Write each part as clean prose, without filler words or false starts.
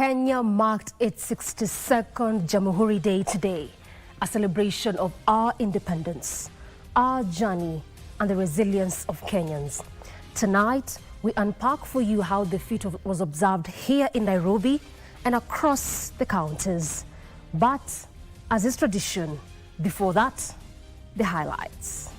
Kenya marked its 62nd Jamhuri Day today, a celebration of our independence, our journey, and the resilience of Kenyans. Tonight, we unpack for you how the feat was observed here in Nairobi and across the counties. But, as is tradition, before that, the highlights.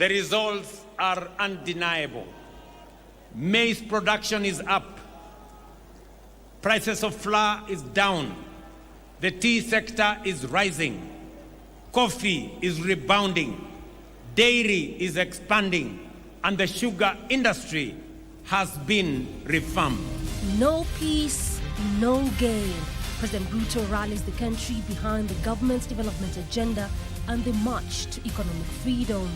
The results are undeniable. Maize production is up. Prices of flour is down. The tea sector is rising. Coffee is rebounding. Dairy is expanding. And the sugar industry has been reformed. No peace, no gain. President Ruto rallies the country behind the government's development agenda and the march to economic freedom.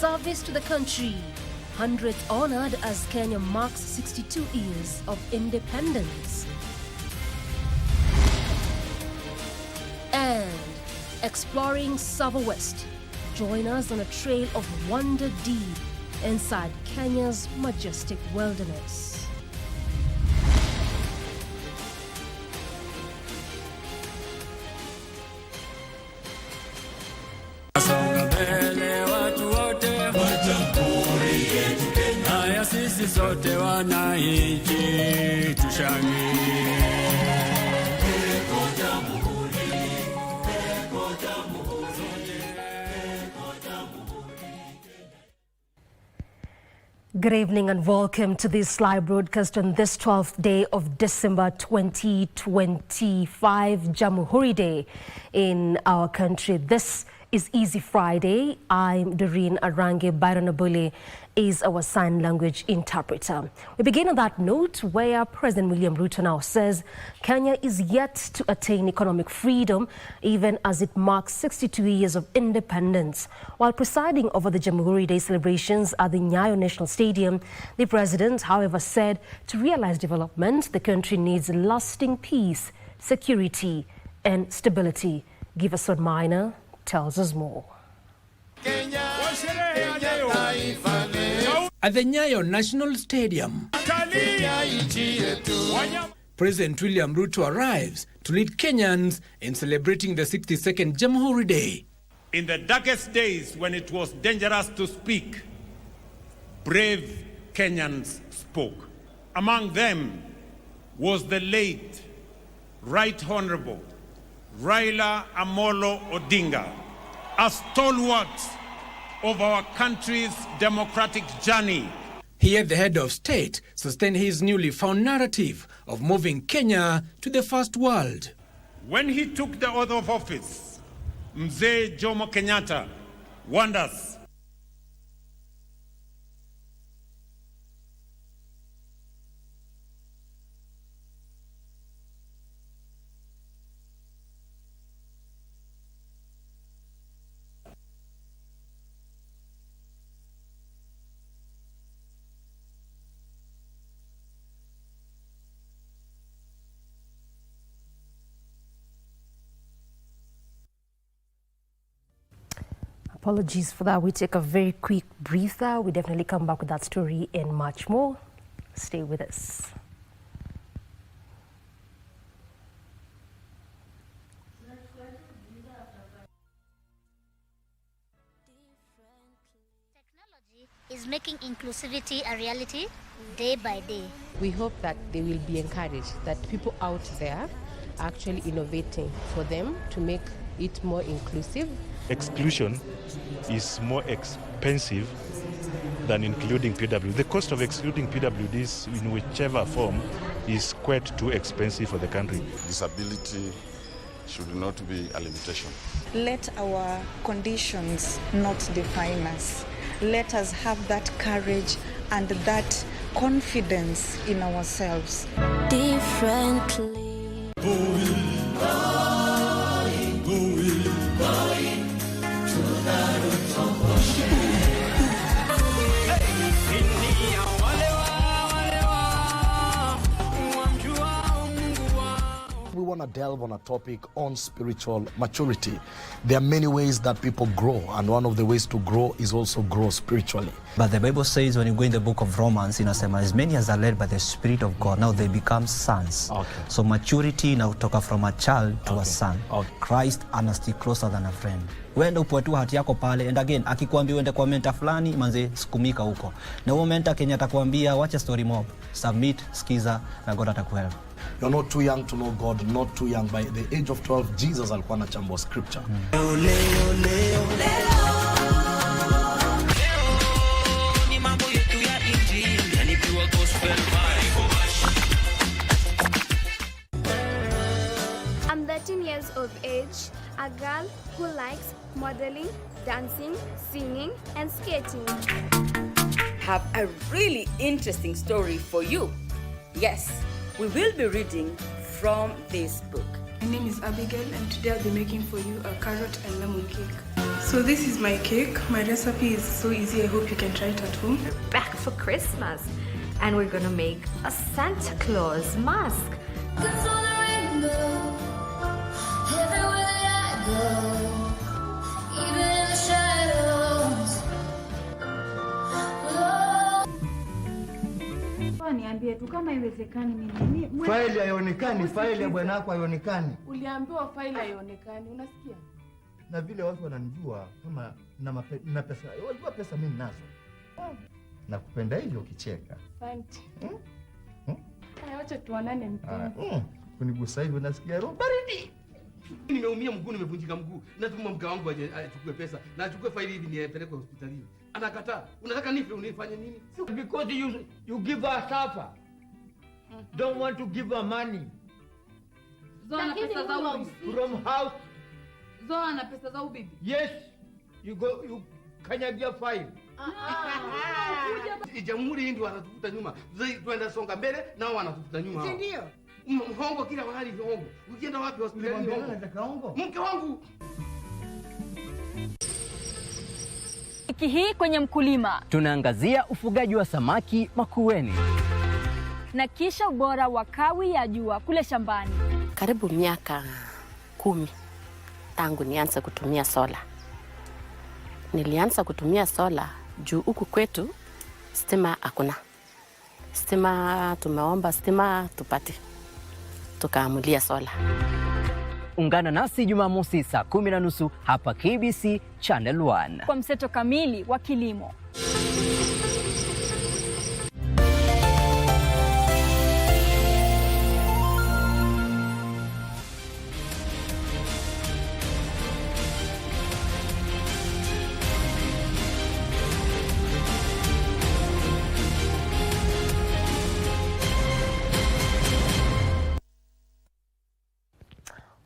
Service to the country. Hundreds honored as Kenya marks 62 years of independence. And exploring Savo West. Join us on a trail of wonder deep inside Kenya's majestic wilderness. Good evening and welcome to this live broadcast on this 12th day of December 2025, Jamhuri Day in our country. This is Easy Friday. I'm Doreen. Arange Byronabule is our sign language interpreter. We begin on that note where President William Ruto now says Kenya is yet to attain economic freedom even as it marks 62 years of independence. While presiding over the Jamhuri Day celebrations at the Nyayo National Stadium, the president, however, said to realize development, the country needs lasting peace, security and stability. Giverson Minor tells us more. At the Nyayo National Stadium, President William Ruto arrives to lead Kenyans in celebrating the 62nd Jamhuri Day. In the darkest days when it was dangerous to speak, brave Kenyans spoke. Among them was the late Right Honorable Raila Amolo Odinga, a stalwart of our country's democratic journey. Here, the head of state sustained his newly found narrative of moving Kenya to the first world. When he took the oath of office, Mzee Jomo Kenyatta warned us Apologies for that. We take a very quick breather. We definitely come back with that story and much more. Stay with us. Technology is making inclusivity a reality day by day. We hope that they will be encouraged, that people out there are actually innovating for them to make it more inclusive. Exclusion is more expensive than including PW. The cost of excluding PWDs in whichever form is quite too expensive for the country. Disability should not be a limitation. Let our conditions not define us. Let us have that courage and that confidence in ourselves. Differently. delve on a topic on spiritual maturity. There are many ways that people grow, and one of the ways to grow is also grow spiritually. But the Bible says when you go in the book of Romans, inasema as many as are led by the Spirit of God, now they become sons. Okay. So maturity inatoka from a child to a son. Okay. Christ stick closer than a friend. Wende upoe tu hati yako pale, and again akikwambia uende kwa mentor fulani, manze sikumika huko. Na huo mentor Kenya atakwambia wacha story mob, submit, skiza na God atakuhelp. You're not too young to know God, not too young. By the age of 12, Jesus alikuwa anachambua scripture. I'm 13 years of age, a girl who likes modeling, dancing, singing, and skating. Have a really interesting story for you. Yes, we will be reading from this book. My name is Abigail, and today I'll be making for you a carrot and lemon cake. So this is my cake. My recipe is so easy. I hope you can try it at home. Back for Christmas, and we're gonna make a Santa Claus mask. Niambie tu kama iwezekani mimi. Faili haionekani, faili ya bwanako haionekani. Uliambiwa faili haionekani, unasikia? Na vile watu wananijua kama na pesa. Unajua pesa mimi ninazo. Nakupenda hivyo ukicheka. Asante. Acha tuonane mpenzi. Kunigusa hivyo nasikia roho baridi. Nimeumia mguu, nimevunjika mguu. Natuma mke wangu aje achukue pesa na achukue faili hivi nipeleke hospitalini. Anakataa. Unataka nife unifanye nini? Because you give her suffer. Don't want to give her money. Zoa pesa za ubibi. From house. Zoa na pesa za ubibi. Yes. You kanyagia file. Jamhuri hii ndio wanatukuta nyuma. Tuenda songa mbele nao wanatukuta nyuma. Si ndio? Mhongo kila mahali hongo. Ukienda wapi hospitalini hongo? Mke wangu. Wiki hii kwenye Mkulima tunaangazia ufugaji wa samaki Makueni na kisha ubora wa kawi ya jua kule shambani. Karibu miaka 10 tangu nianze kutumia sola. Nilianza kutumia sola juu huku kwetu stima hakuna. Stima tumeomba stima tupate. Tukaamulia sola. Ungana nasi Jumamosi saa 10:30 hapa KBC Channel 1 kwa mseto kamili wa kilimo.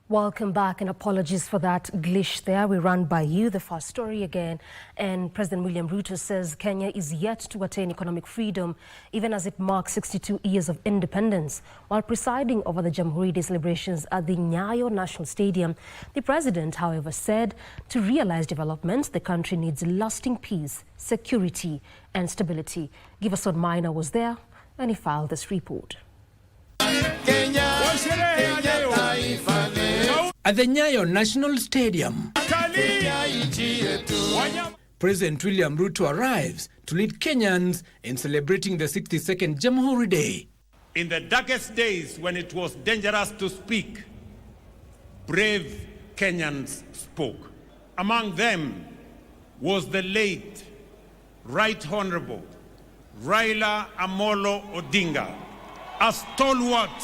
Welcome back, and apologies for that glitch there. We ran by you the first story again, and President William Ruto says Kenya is yet to attain economic freedom even as it marks 62 years of independence. While presiding over the Jamhuri Day celebrations at the Nyayo National Stadium, the president, however, said to realize development, the country needs lasting peace, security and stability. Giverson Minor was there and he filed this report. At the Nyayo National Stadium, President William Ruto arrives to lead Kenyans in celebrating the 62nd Jamhuri Day. In the darkest days when it was dangerous to speak, brave Kenyans spoke. Among them was the late Right Honorable Raila Amolo Odinga, a stalwart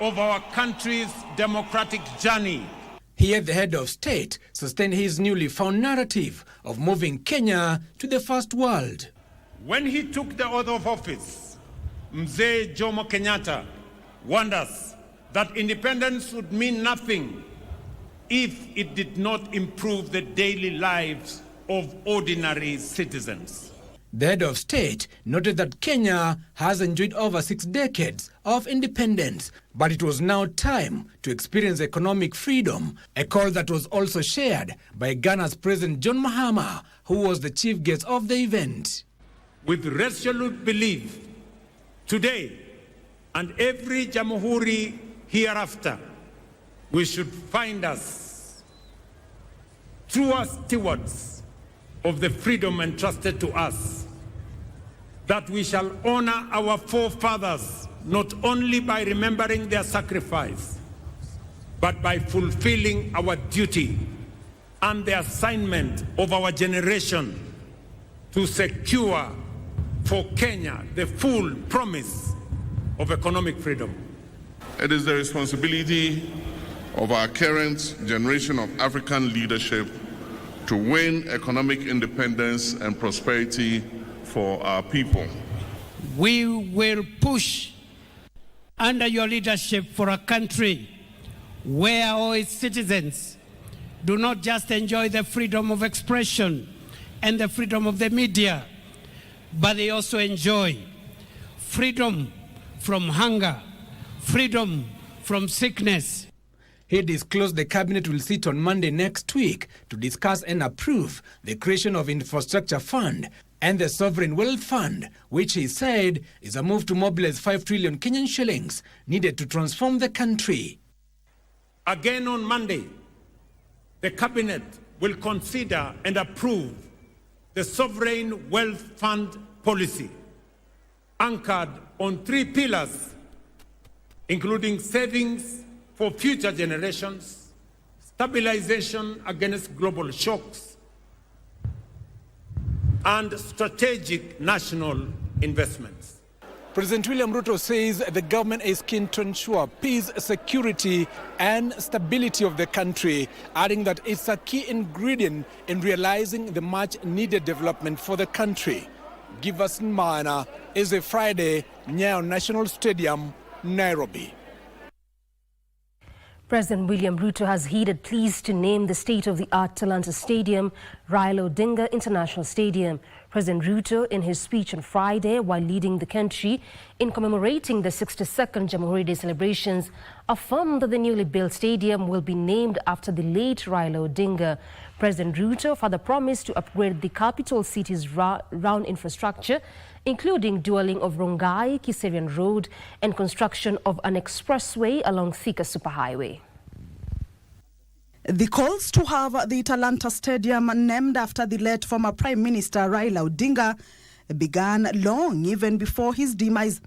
of our country's democratic journey. He, at the head of state, sustained his newly found narrative of moving Kenya to the first world. When he took the oath of office, Mzee Jomo Kenyatta warned us that independence would mean nothing if it did not improve the daily lives of ordinary citizens. The head of state noted that Kenya has enjoyed over 6 decades of independence, but it was now time to experience economic freedom, a call that was also shared by Ghana's President John Mahama, who was the chief guest of the event. With resolute belief, today and every Jamhuri hereafter, we should find us true stewards of the freedom entrusted to us, that we shall honor our forefathers not only by remembering their sacrifice, but by fulfilling our duty and the assignment of our generation to secure for Kenya the full promise of economic freedom. It is the responsibility of our current generation of African leadership to win economic independence and prosperity for our people. We will push under your leadership for a country where all its citizens do not just enjoy the freedom of expression and the freedom of the media, but they also enjoy freedom from hunger, freedom from sickness. He disclosed the cabinet will sit on Monday next week to discuss and approve the creation of Infrastructure Fund and the Sovereign Wealth Fund, which he said is a move to mobilize 5 trillion Kenyan shillings needed to transform the country. Again on Monday, the cabinet will consider and approve the Sovereign Wealth Fund policy, anchored on 3 pillars, including savings for future generations, stabilization against global shocks, and strategic national investments. President William Ruto says the government is keen to ensure peace, security, and stability of the country, adding that it's a key ingredient in realizing the much-needed development for the country. Give us Mana is a Friday, Nyayo National Stadium, Nairobi. President William Ruto has heeded pleas to name the state-of-the-art Talanta Stadium Raila Odinga International Stadium. President Ruto, in his speech on Friday while leading the country in commemorating the 62nd Jamhuri Day celebrations, affirmed that the newly built stadium will be named after the late Raila Odinga. President Ruto further promised to upgrade the capital city's round infrastructure, including dualling of Rongai-Kiserian Road and construction of an expressway along Thika Superhighway. The calls to have the Talanta Stadium named after the late former Prime Minister Raila Odinga began long even before his demise.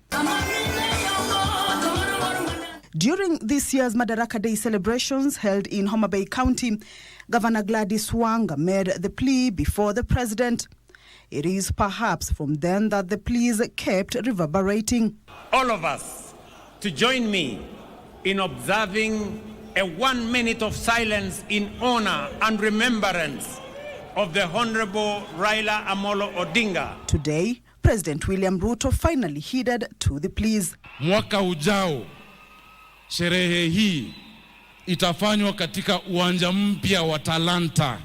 During this year's Madaraka Day celebrations held in Homa Bay County, Governor Gladys Wanga made the plea before the president. It is perhaps from then that the pleas kept reverberating. All of us to join me in observing a 1 minute of silence in honor and remembrance of the Honorable Raila Amolo Odinga. Today, President William Ruto finally heeded to the pleas. Mwaka ujao, sherehe hii itafanywa katika uwanja mpya wa Talanta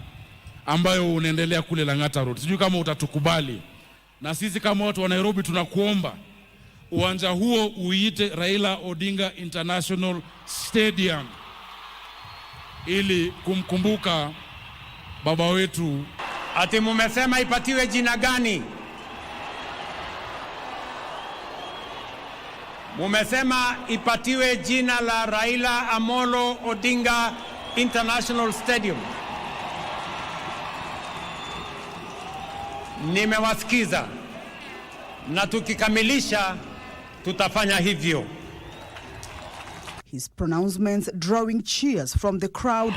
ambayo unaendelea kule Lang'ata Road. Sijui kama utatukubali. Na sisi kama watu wa Nairobi tunakuomba uwanja huo uite Raila Odinga International Stadium ili kumkumbuka baba wetu. Ati mumesema ipatiwe jina gani? Mumesema ipatiwe jina la Raila Amolo Odinga International Stadium. Nimewasikiza na tukikamilisha tutafanya hivyo. His pronouncements drawing cheers from the crowd.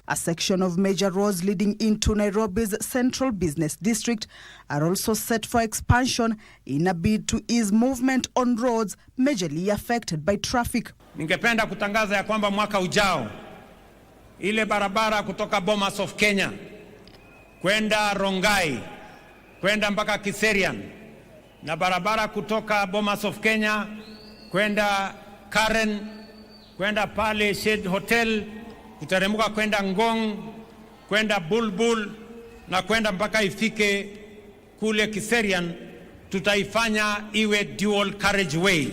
A section of major roads leading into Nairobi's central business district are also set for expansion in a bid to ease movement on roads majorly affected by traffic. Ningependa kutangaza ya kwamba mwaka ujao ile barabara kutoka Bomas of Kenya kwenda Rongai kwenda mpaka Kiserian na barabara kutoka Bomas of Kenya kwenda Karen kwenda pale Shade Hotel kuteremuka kwenda Ngong kwenda Bulbul na kwenda mpaka ifike kule Kiserian, tutaifanya iwe dual carriageway.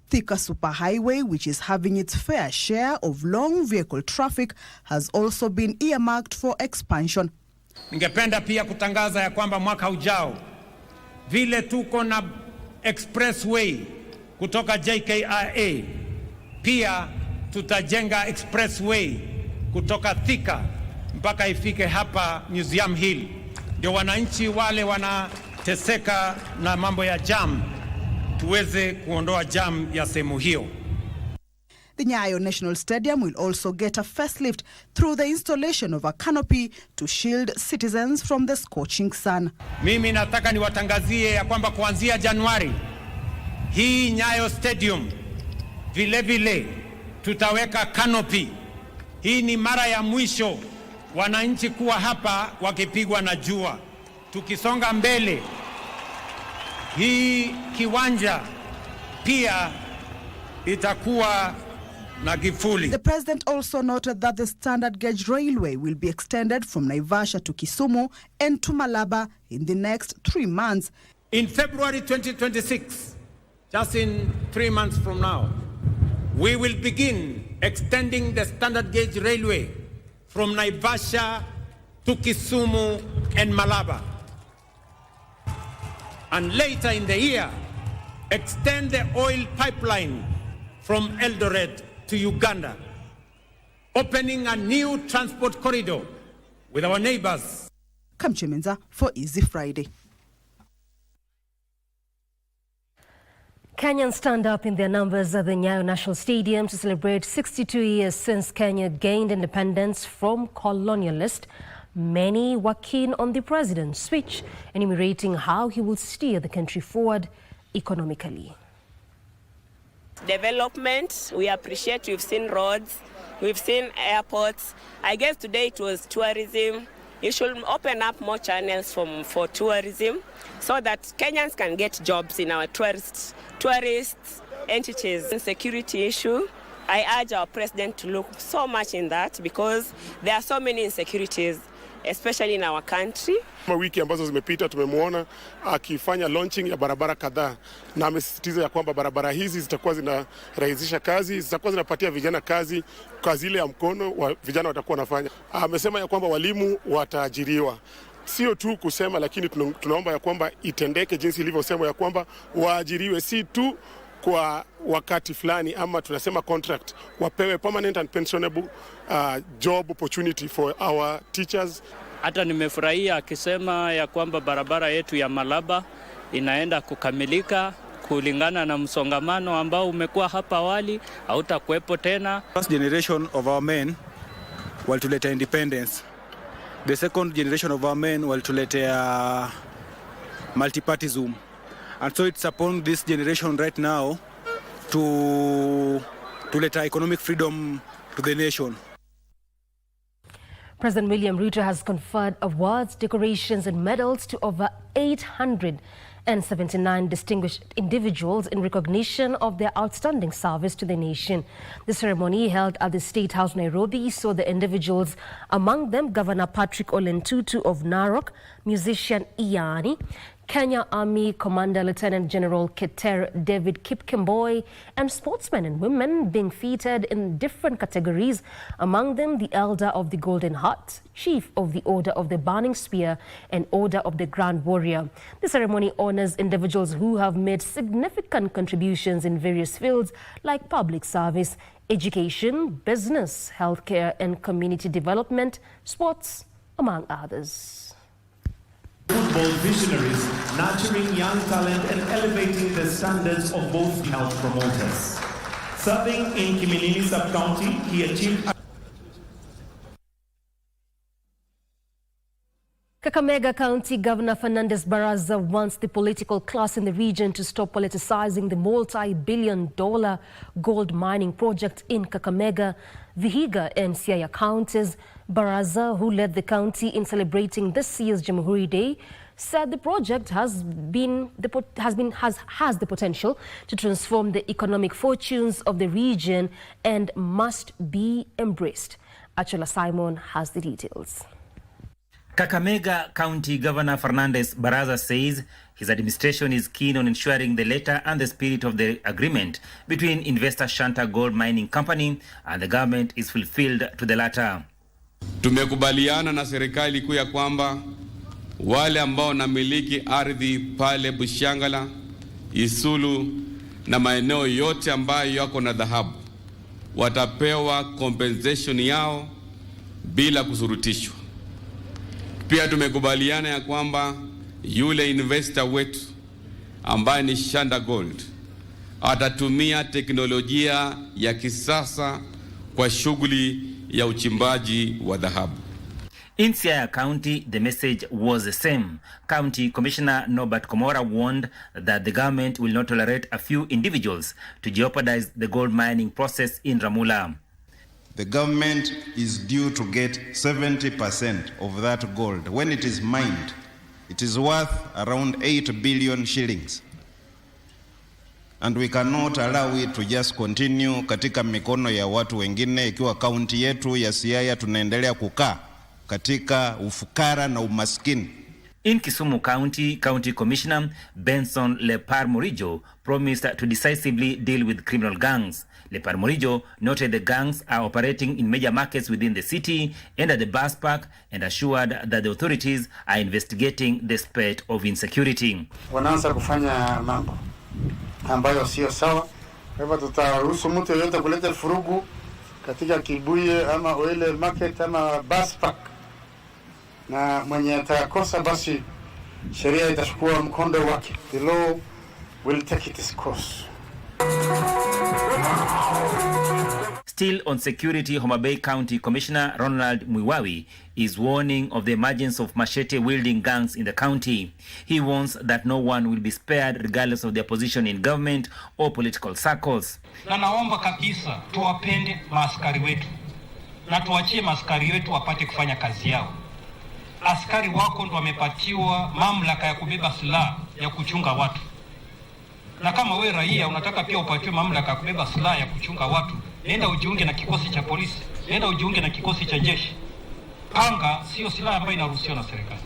Thika Superhighway, which is having its fair share of long vehicle traffic, has also been earmarked for expansion. Ningependa pia kutangaza ya kwamba mwaka ujao vile tuko na expressway kutoka JKIA. Pia tutajenga expressway kutoka Thika mpaka ifike hapa Museum Hill. Ndio wananchi wale wanateseka na mambo ya jam, tuweze kuondoa jam ya sehemu hiyo. The Nyayo National Stadium will also get a facelift through the installation of a canopy to shield citizens from the scorching sun. Mimi nataka niwatangazie ya kwamba kuanzia Januari hii Nyayo Stadium vile tutaweka canopy. Hii ni mara ya mwisho wananchi kuwa hapa wakipigwa na jua. Tukisonga mbele, hii kiwanja pia itakuwa na kivuli. The president also noted that the standard gauge railway will be extended from Naivasha to Kisumu and to Malaba in the next 3 months. In February 2026, just in 3 months from now, we will begin extending the standard gauge railway from Naivasha to Kisumu and Malaba. And later in the year, extend the oil pipeline from Eldoret to Uganda, opening a new transport corridor with our neighbors. Kamchemenza for Easy Friday. Kenyans stand up in their numbers at the Nyayo National Stadium to celebrate 62 years since Kenya gained independence from colonialists. Many were keen on the president's speech, enumerating how he will steer the country forward economically. Development, we appreciate. We've seen roads, we've seen airports. I guess today it was tourism. You should open up more channels for tourism so that Kenyans can get jobs in our tourist entities. Security issue, I urge our president to look so much in that because there are so many insecurities, especially in our country. Wiki ambazo zimepita tumemwona akifanya launching ya barabara kadhaa na amesisitiza ya kwamba barabara hizi zitakuwa zinarahisisha kazi, zitakuwa zinapatia vijana kazi ile ya mkono vijana watakuwa wanafanya. Amesema ya kwamba walimu wataajiriwa. Sio tu kusema, lakini tunaomba ya kwamba itendeke jinsi ilivyosema ya kwamba waajiriwe si tu kwa wakati fulani ama tunasema contract, wapewe permanent and pensionable job opportunity for our teachers. Hata nimefurahia akisema ya kwamba barabara yetu ya Malaba inaenda kukamilika kulingana na msongamano ambao umekuwa hapa awali hautakuwepo tena. First generation of our men walituletea independence. The second generation of our men walituletea multipartyism. And so it's upon this generation right now to let economic freedom to the nation. President William Ruto has conferred awards, decorations and medals to over 879 distinguished individuals in recognition of their outstanding service to the nation. The ceremony held at the State House, Nairobi, saw the individuals, among them Governor Patrick Ole Ntutu of Narok, musician Iyani, Kenya Army Commander Lieutenant General Keter David Kipkemboi, and sportsmen and women being featured in different categories, among them the Elder of the Golden Heart, Chief of the Order of the Burning Spear, and Order of the Grand Warrior. The ceremony honors individuals who have made significant contributions in various fields like public service, education, business, healthcare, and community development, sports, among others. Football visionaries, nurturing young talent and elevating the standards of both health promoters. Serving in Kiminini sub-county, he achieved Kakamega County Governor Fernandez Baraza wants the political class in the region to stop politicizing the multi-billion-dollar gold mining project in Kakamega, Vihiga and Siaya counties. Baraza, who led the county in celebrating this year's Jamhuri Day, said the project has the potential to transform the economic fortunes of the region and must be embraced. Achola Simon has the details. Kakamega County Governor Fernandez Baraza says his administration is keen on ensuring the letter and the spirit of the agreement between investor Shanta Gold Mining Company and the government is fulfilled to the latter. Tumekubaliana na serikali kuu ya kwamba wale ambao wanamiliki ardhi pale Bushangala, Isulu na maeneo yote ambayo yako na dhahabu watapewa compensation yao bila kusurutishwa. Pia tumekubaliana ya kwamba yule investor wetu ambaye ni Shanta Gold atatumia teknolojia ya kisasa kwa shughuli ya uchimbaji wa dhahabu. In Siaya County, the message was the same. County Commissioner Norbert Komora warned that the government will not tolerate a few individuals to jeopardize the gold mining process in Ramula. The government is due to get 70% of that gold. When it is mined, it is worth around 8 billion shillings. And we cannot allow it to just continue katika mikono ya watu wengine, ikiwa kaunti yetu ya Siaya tunaendelea kukaa katika ufukara na umaskini. In Kisumu County, County Commissioner Benson Lepar-Morijo promised to decisively deal with criminal gangs. Lepar-Morijo noted the gangs are operating in major markets within the city and at the bus park, and assured that the authorities are investigating the spate of insecurity. Wanaanza kufanya mambo ambayo sio sawa. Kwa hivyo tutaruhusu mtu yeyote kuleta furugu katika Kibuye ama Oile Market ama bus park, na mwenye atakosa basi sheria itachukua mkondo wake. The law will take its course. Still on security, Homa Bay County Commissioner Ronald Mwiwawi is warning of the emergence of machete-wielding gangs in the county. He warns that no one will be spared regardless of their position in government or political circles. Na naomba kabisa tuwapende maaskari wetu na tuachie maaskari wetu wapate kufanya kazi yao. Askari wako ndo wamepatiwa mamlaka ya kubeba silaha ya kuchunga watu. Na kama we raia unataka pia upatiwe mamlaka ya kubeba silaha ya kuchunga watu, nenda ujiunge na kikosi cha polisi, nenda ujiunge na kikosi cha jeshi. Panga sio silaha ambayo inaruhusiwa na serikali.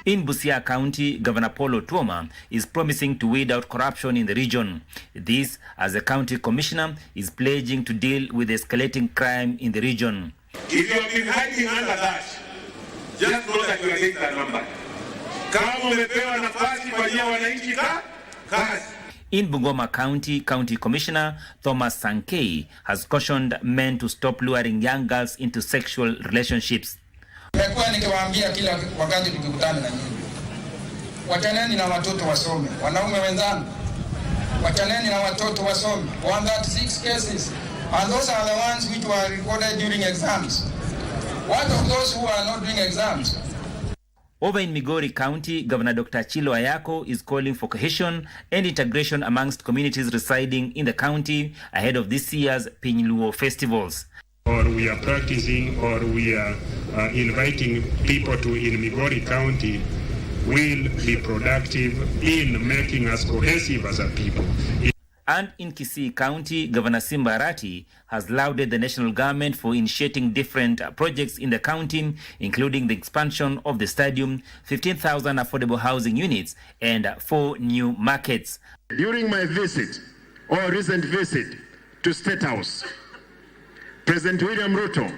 In Busia County, Governor Paul Otuoma is promising to weed out corruption in the region. This, as the county commissioner, is pledging to deal with escalating crime in the region. If you have been hiding under that, just know that you are getting that number. Kama umepewa nafasi kwa ajili ya wananchi kazi. In Bungoma County, County Commissioner Thomas Sankei has cautioned men to stop luring young girls into sexual relationships. Nimekuwa nikiwaambia kila wakati tukikutana na nyinyi, wachaneni na watoto wasome. Wanaume wenzangu, wachaneni na watoto wasome. 136 cases, and those are the ones which were recorded during exams. What of those who are not doing exams? Over in Migori County, Governor Dr. Chilo Ayako is calling for cohesion and integration amongst communities residing in the county ahead of this year's Pinluo festivals. Or we are practicing, or we are inviting people to in Migori County will be productive in making us cohesive as a people. And in Kisii County, Governor Simba Arati has lauded the national government for initiating different projects in the county, including the expansion of the stadium, 15,000 affordable housing units, and 4 new markets. During my visit, or recent visit to State House, President William Ruto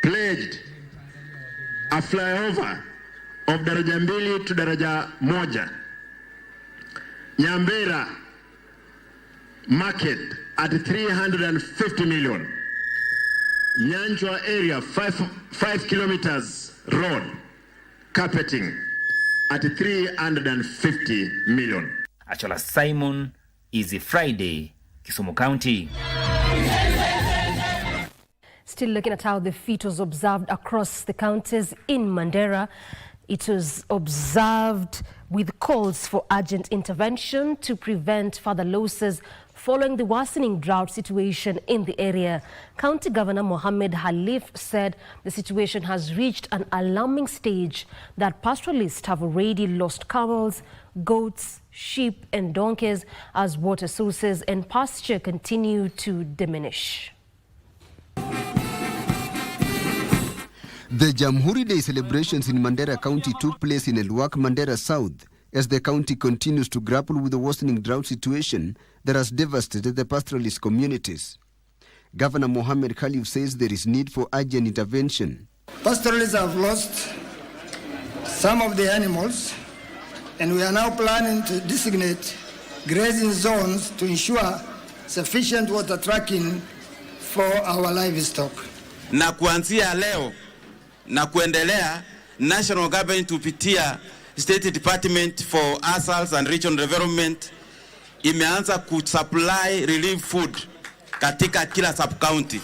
pledged a flyover of daraja 2 to daraja 1. Nyambera market at 350 million. Nyanjwa area 5 kilometers road carpeting at 350 million. Achola Simon, Easy Friday, Kisumu County. Still looking at how the feat was observed across the counties in Mandera. It was observed with calls for urgent intervention to prevent further losses following the worsening drought situation in the area. County Governor Mohammed Halif said the situation has reached an alarming stage that pastoralists have already lost camels, goats, sheep and donkeys as water sources and pasture continue to diminish. The Jamhuri Day celebrations in Mandera County took place in Elwak, Mandera South, as the county continues to grapple with the worsening drought situation that has devastated the pastoralist communities. Governor Mohammed Khalif says there is need for urgent intervention. Pastoralists have lost some of the animals and we are now planning to designate grazing zones to ensure sufficient water tracking for our livestock. Na kuanzia leo na kuendelea, national government kupitia State Department for Asals and Regional Development imeanza kusupply relief food katika kila sub-county.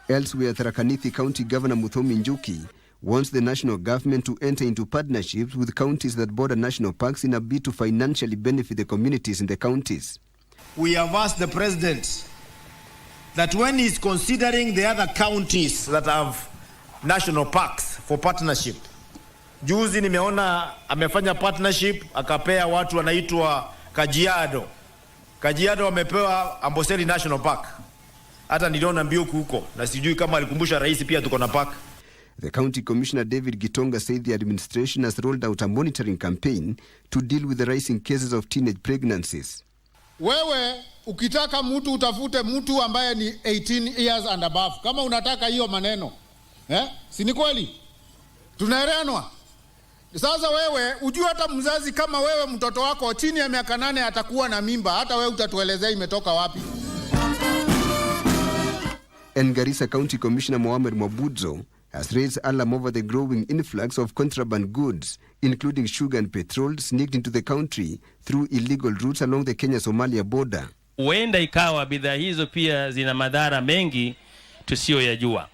Elsewhere, Tharaka Nithi County Governor Muthomi Njuki wants the national government to enter into partnerships with counties that border national parks in a bid to financially benefit the communities in the counties. We have asked the president that when he's considering the other counties that have national parks for partnership, juzi nimeona amefanya partnership akapea watu wanaitwa Kajiado. Kajiado wamepewa Amboseli National Park. Hata niliona Mbiuku huko na sijui kama alikumbusha rais pia tuko na park. The County Commissioner David Gitonga said the administration has rolled out a monitoring campaign to deal with the rising cases of teenage pregnancies. Wewe ukitaka mtu utafute mtu ambaye ni 18 years and above. Kama unataka hiyo maneno. Si ni kweli? Tunaelewanwa. Sasa wewe ujue hata mzazi kama wewe mtoto wako chini ya miaka 8 atakuwa na mimba, hata wewe utatuelezea imetoka wapi. And Garissa County Commissioner Mohamed Mwabudzo has raised alarm over the growing influx of contraband goods, including sugar and petrol, sneaked into the country through illegal routes along the Kenya-Somalia border. Huenda ikawa bidhaa hizo pia zina madhara mengi tusiyoyajua.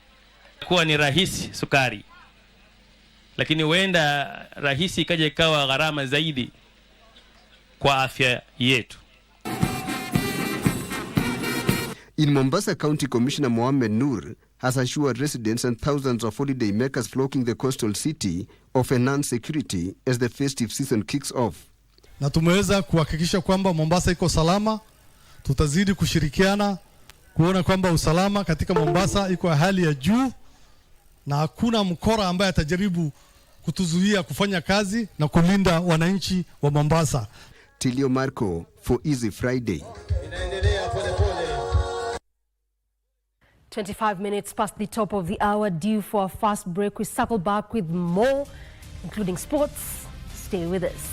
Kuwa ni rahisi sukari, lakini huenda rahisi ikaja ikawa gharama zaidi kwa afya yetu. In Mombasa, County Commissioner Mohamed Nur has assured residents and thousands of holiday makers flocking the coastal city of enhanced security as the festive season kicks off. Na tumeweza kuhakikisha kwamba Mombasa iko salama. Tutazidi kushirikiana kuona kwamba usalama katika Mombasa iko hali ya juu na hakuna mkora ambaye atajaribu kutuzuia kufanya kazi na kulinda wananchi wa Mombasa. Tilio Marco for Easy Friday. 25 minutes past the top of the hour, due for a fast break. We circle back with more, including sports. Stay with us.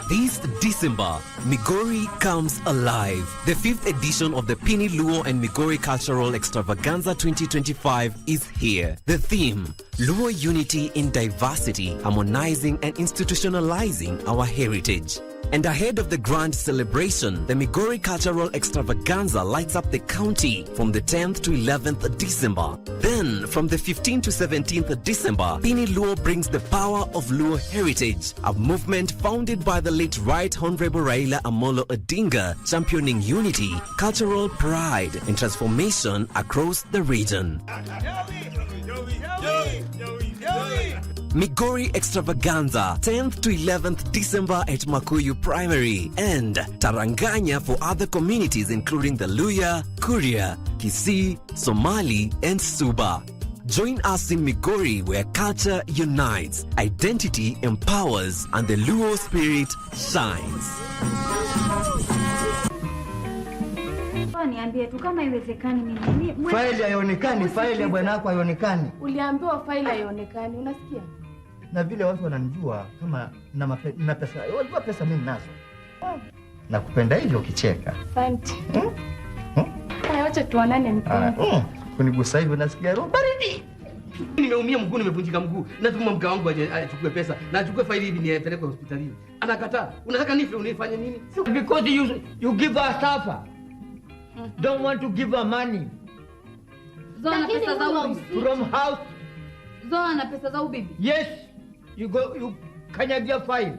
This December, Migori comes alive. The 5th edition of the Pini Luo and Migori Cultural Extravaganza 2025 is here. The theme, Luo Unity in Diversity, harmonizing and institutionalizing our heritage. And ahead of the grand celebration, the Migori Cultural Extravaganza lights up the county from the 10th to 11th December. Then, from the 15th to 17th December, Pini Luo brings the power of Luo heritage, a movement founded by the late Right Honorable Raila Amolo Odinga, championing unity, cultural pride, and transformation across the region. Migori Extravaganza, 10th to 11th December at Makuyu Primary, and Taranganya for other communities including the Luya, Kuria, Kisii, Somali, and Suba. Join us in Migori where culture unites, identity empowers, and the Luo spirit shines. Niambie tu kama iwezekani mimi. Faili haionekani, faili ya bwanako haionekani. Uliambiwa faili haionekani, unasikia? Na vile watu wananijua kama na pesa, wajua pesa mimi nazo. Nakupenda hivyo ukicheka. Asante. Haya, acha tuonane mpenzi. Kunigusa hivyo nasikia roho baridi. Nimeumia mguu, nimevunjika mguu. Natuma mke wangu aje achukue pesa na achukue faili hivi nipeleke hospitalini. Anakataa. Unataka nife unifanye nini? Because you give her stuff. Don't want to give her money. Zoa na pesa za ubibi. From house. Zoa na pesa za ubibi. Yes. You kanyagia file.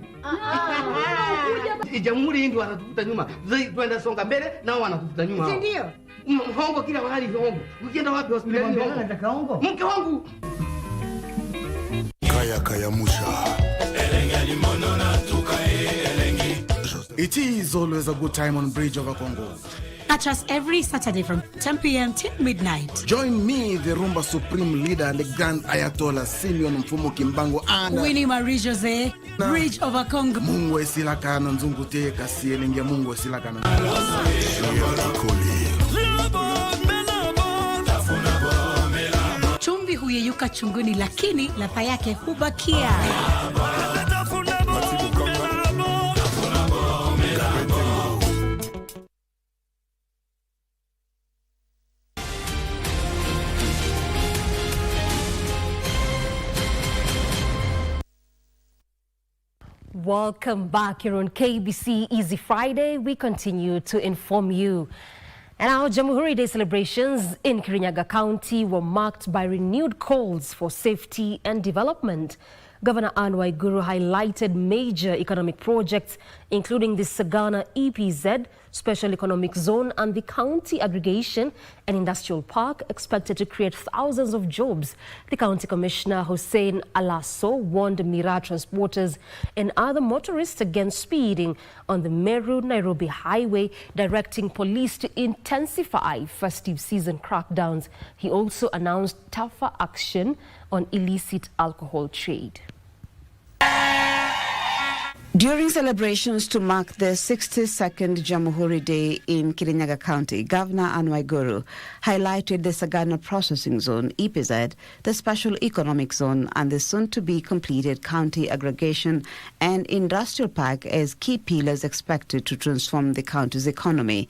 Jamhuri ndio wanatufuta nyuma. Twenda songa mbele nao wanatufuta nyuma. Si ndio? Hongo kila mahali hongo. Ukienda wapi hospitali hongo? Nataka hongo. Mke wangu. Kaya musha. Elengi limono na tukae elengi. It is always a good time on Bridge over Congo. Catch us every Saturday from 10 p.m. till midnight. Join me, the Rumba Supreme Leader and the Grand Ayatollah Simeon Mfumo Kimbango and Winnie Marie Jose, Bridge over Congo. Mungu esilakana nzungute kasielenge Mungu esilakana. Chumvi huyeyuka chunguni, lakini ladha yake hubakia. Welcome back here on KBC Easy Friday. We continue to inform you. And our Jamhuri Day celebrations in Kirinyaga County were marked by renewed calls for safety and development. Governor Anne Waiguru highlighted major economic projects, including the Sagana EPZ, Special Economic Zone, and the County Aggregation and Industrial Park, expected to create thousands of jobs. The County Commissioner, Hussein Alasso, warned Mira transporters and other motorists against speeding on the Meru-Nairobi highway, directing police to intensify festive season crackdowns. He also announced tougher action on illicit alcohol trade. During celebrations to mark the 62nd Jamhuri Day in Kirinyaga County, Governor Anne Waiguru highlighted the Sagana Processing Zone, EPZ, the Special Economic Zone, and the soon-to-be-completed County Aggregation and Industrial Park as key pillars expected to transform the county's economy.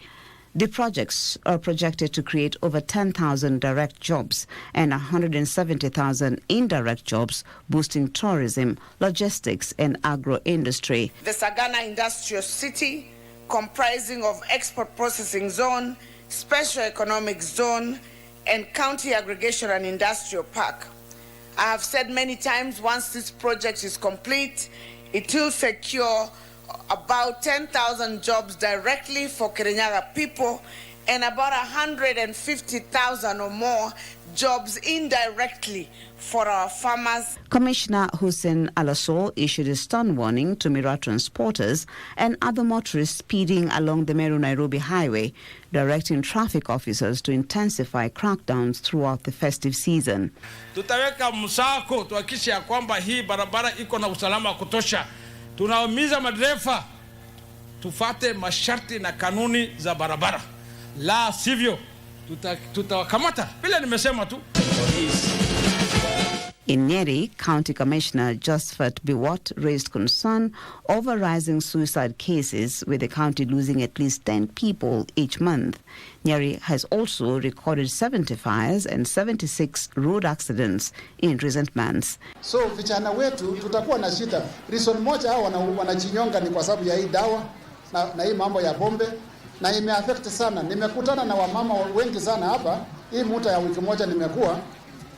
The projects are projected to create over 10,000 direct jobs and 170,000 indirect jobs, boosting tourism, logistics, and agro-industry. The Sagana Industrial City, comprising of Export Processing Zone, Special Economic Zone, and County Aggregation and Industrial Park. I have said many times, once this project is complete, it will secure about 10,000 jobs directly for Kirinyaga people and about 150,000 or more jobs indirectly for our farmers. Commissioner Hussein Alasso issued a stern warning to Mira transporters and other motorists speeding along the Meru-Nairobi highway, directing traffic officers to intensify crackdowns throughout the festive season. Tutaweka msako tuhakikishe ya kwamba hii barabara iko na usalama kutosha. Tunaumiza madereva tufate masharti na kanuni za barabara, la sivyo tutawakamata bila nimesema tu. In Nyeri, County Commissioner Josephat Biwott raised concern over rising suicide cases, with the county losing at least 10 people each month. Nyeri has also recorded 70 fires and 76 road accidents in recent months. So vijana wetu tutakuwa na shida. Reason moja hao wanachinyonga ni kwa sababu ya hii dawa na hii mambo ya bombe, na imeaffect sana. Nimekutana na wamama wengi sana hapa, hii muda ya wiki moja nimekuwa,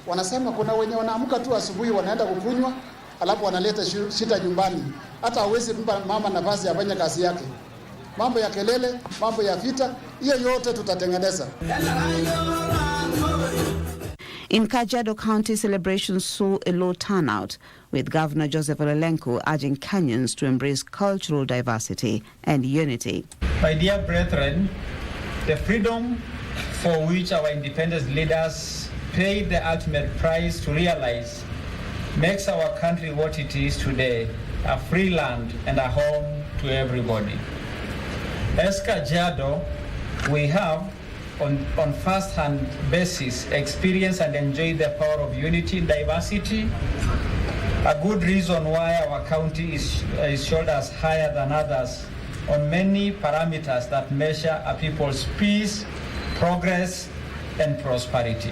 wanasema kuna wenye wanaamka tu asubuhi wanaenda kukunywa, alafu wanaleta shida nyumbani. Hata hawezi kumpa mama nafasi ya fanya kazi yake. Mambo ya kelele, mambo ya vita, hiyo yote tutatengeneza. In Kajiado County, celebrations saw a low turnout, with Governor Joseph Olelenku urging Kenyans to embrace cultural diversity and unity. My dear brethren, the freedom for which our independence leaders paid the ultimate price to realize makes our country what it is today, a free land and a home to everybody. As Kajiado, we have on first-hand basis experience and enjoy the power of unity and diversity, a good reason why our county is shoulders higher than others on many parameters that measure a people's peace, progress, and prosperity.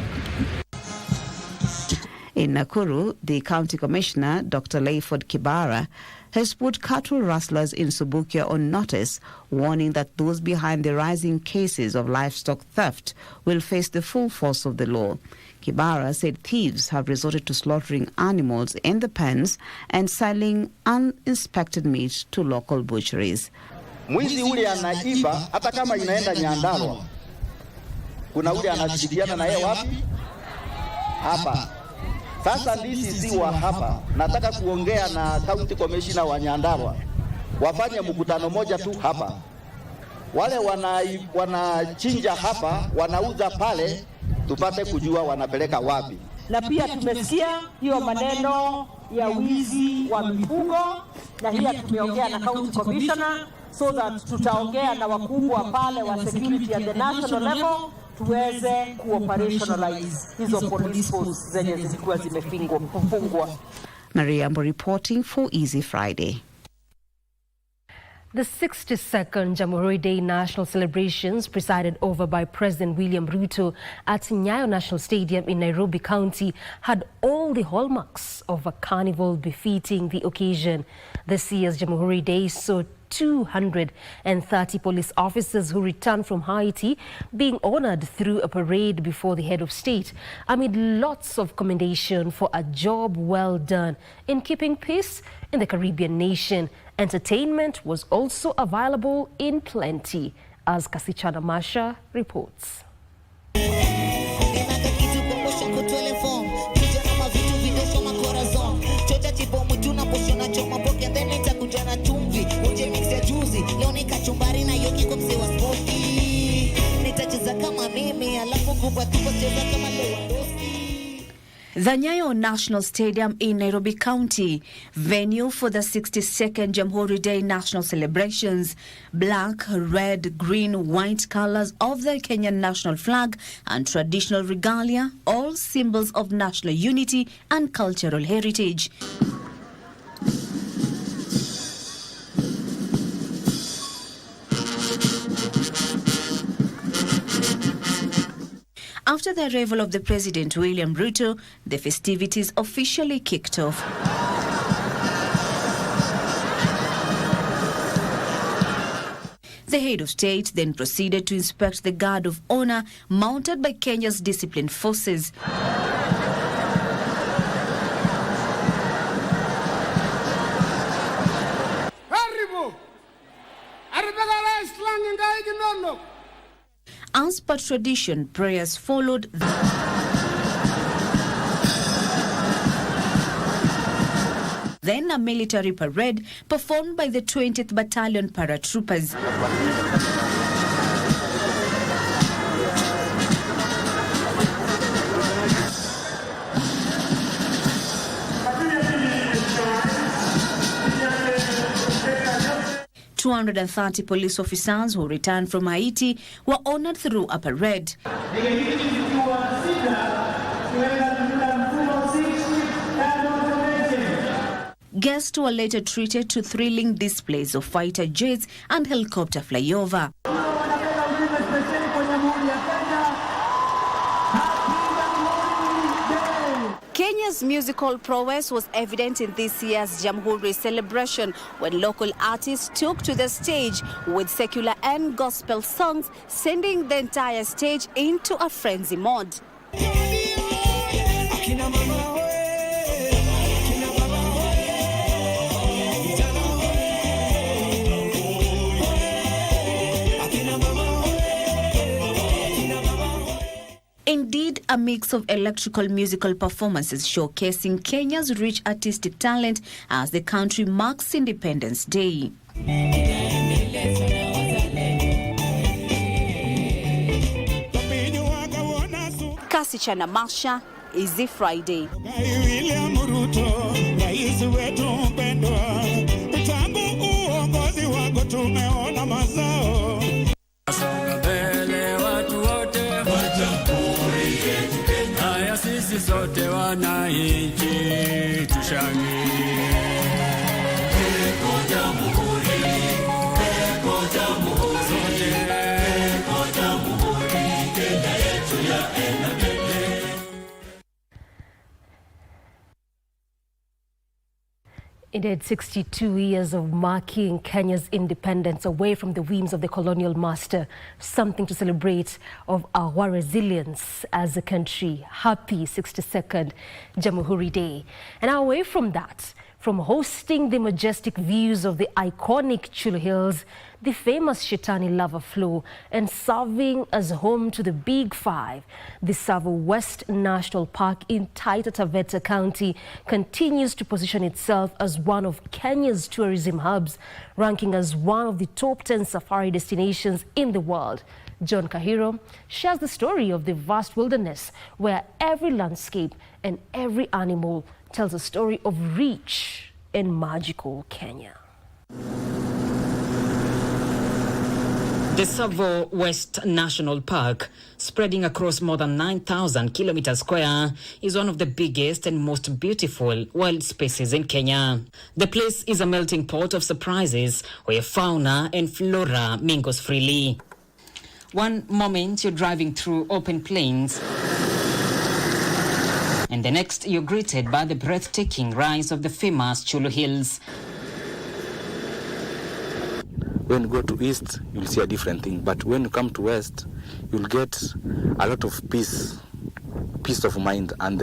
In Nakuru, the County Commissioner, Dr. Layford Kibara, has put cattle rustlers in Subukia on notice, warning that those behind the rising cases of livestock theft will face the full force of the law. Kibara said thieves have resorted to slaughtering animals in the pens and selling uninspected meat to local butcheries. Mwizi ule anaiba hata kama inaenda Nyandarua. Kuna ule anashirikiana na yeye wapi? Hapa. Sasa ndisi si wa hapa. Nataka kuongea na County Commissioner wa Nyandarua. Wafanye mkutano moja tu hapa. wale wanachinja hapa, wanauza pale, tupate kujua wanapeleka wapi. Na pia tumesikia hiyo maneno ya wizi wa mifugo, na hiyo tumeongea na county commissioner so that tutaongea na wakubwa pale wa security at the national level tuweze kuoperationalize hizo police posts zenye zilikuwa zimefungwa. Maria Ambo reporting for Easy Friday. The 62nd Jamhuri Day national celebrations, presided over by President William Ruto at Nyayo National Stadium in Nairobi County, had all the hallmarks of a carnival befitting the occasion. This year's Jamhuri Day saw 230 police officers who returned from Haiti being honored through a parade before the head of state, amid lots of commendation for a job well done in keeping peace in the Caribbean nation. Entertainment was also available in plenty, as Kasichana Masha reports. The Nyayo National Stadium in Nairobi County, venue for the 62nd Jamhuri Day national celebrations. Black, red, green, white colors of the Kenyan national flag and traditional regalia, all symbols of national unity and cultural heritage. After the arrival of the President William Ruto, the festivities officially kicked off. The head of state then proceeded to inspect the guard of honor mounted by Kenya's disciplined forces. As per tradition, prayers followed. Then a military parade performed by the 20th Battalion paratroopers. .230 police officers who returned from Haiti were honored through a parade. Guests were later treated to thrilling displays of fighter jets and helicopter flyover. Kenya's musical prowess was evident in this year's Jamhuri celebration when local artists took to the stage with secular and gospel songs, sending the entire stage into a frenzy mode. Indeed, a mix of electrical musical performances showcasing Kenya's rich artistic talent as the country marks Independence Day. Kasichana Masha, Easy Friday. Sote wananchi tushangilie. It had 62 years of marking Kenya's independence away from the whims of the colonial master, something to celebrate of our resilience as a country. Happy 62nd Jamhuri Day. And away from that, from hosting the majestic views of the iconic Chulo Hills the famous Shetani lava flow and serving as home to the Big Five. The Tsavo West National Park in Taita Taveta County continues to position itself as one of Kenya's tourism hubs, ranking as one of the top 10 safari destinations in the world. John Kahiro shares the story of the vast wilderness where every landscape and every animal tells a story of rich and magical Kenya. The Tsavo West National Park, spreading across more than 9,000 kilometers square, is one of the biggest and most beautiful wild spaces in Kenya. The place is a melting pot of surprises where fauna and flora mingles freely. One moment you're driving through open plains, and the next you're greeted by the breathtaking rise of the famous Chulu Hills. When you go to east, you'll see a different thing. But when you come to west, you'll get a lot of peace of mind. And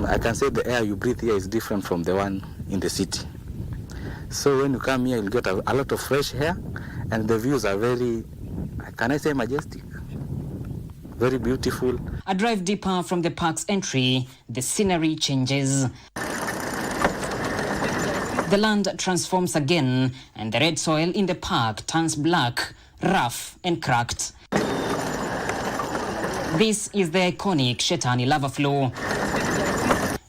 I can say the air you breathe here is different from the one in the city. So when you come here, you'll get a lot of fresh air, and the views are very, can I say, majestic? Very beautiful. A drive deeper from the park's entry, the scenery changes. The land transforms again, and the red soil in the park turns black, rough, and cracked. This is the iconic Shetani lava flow.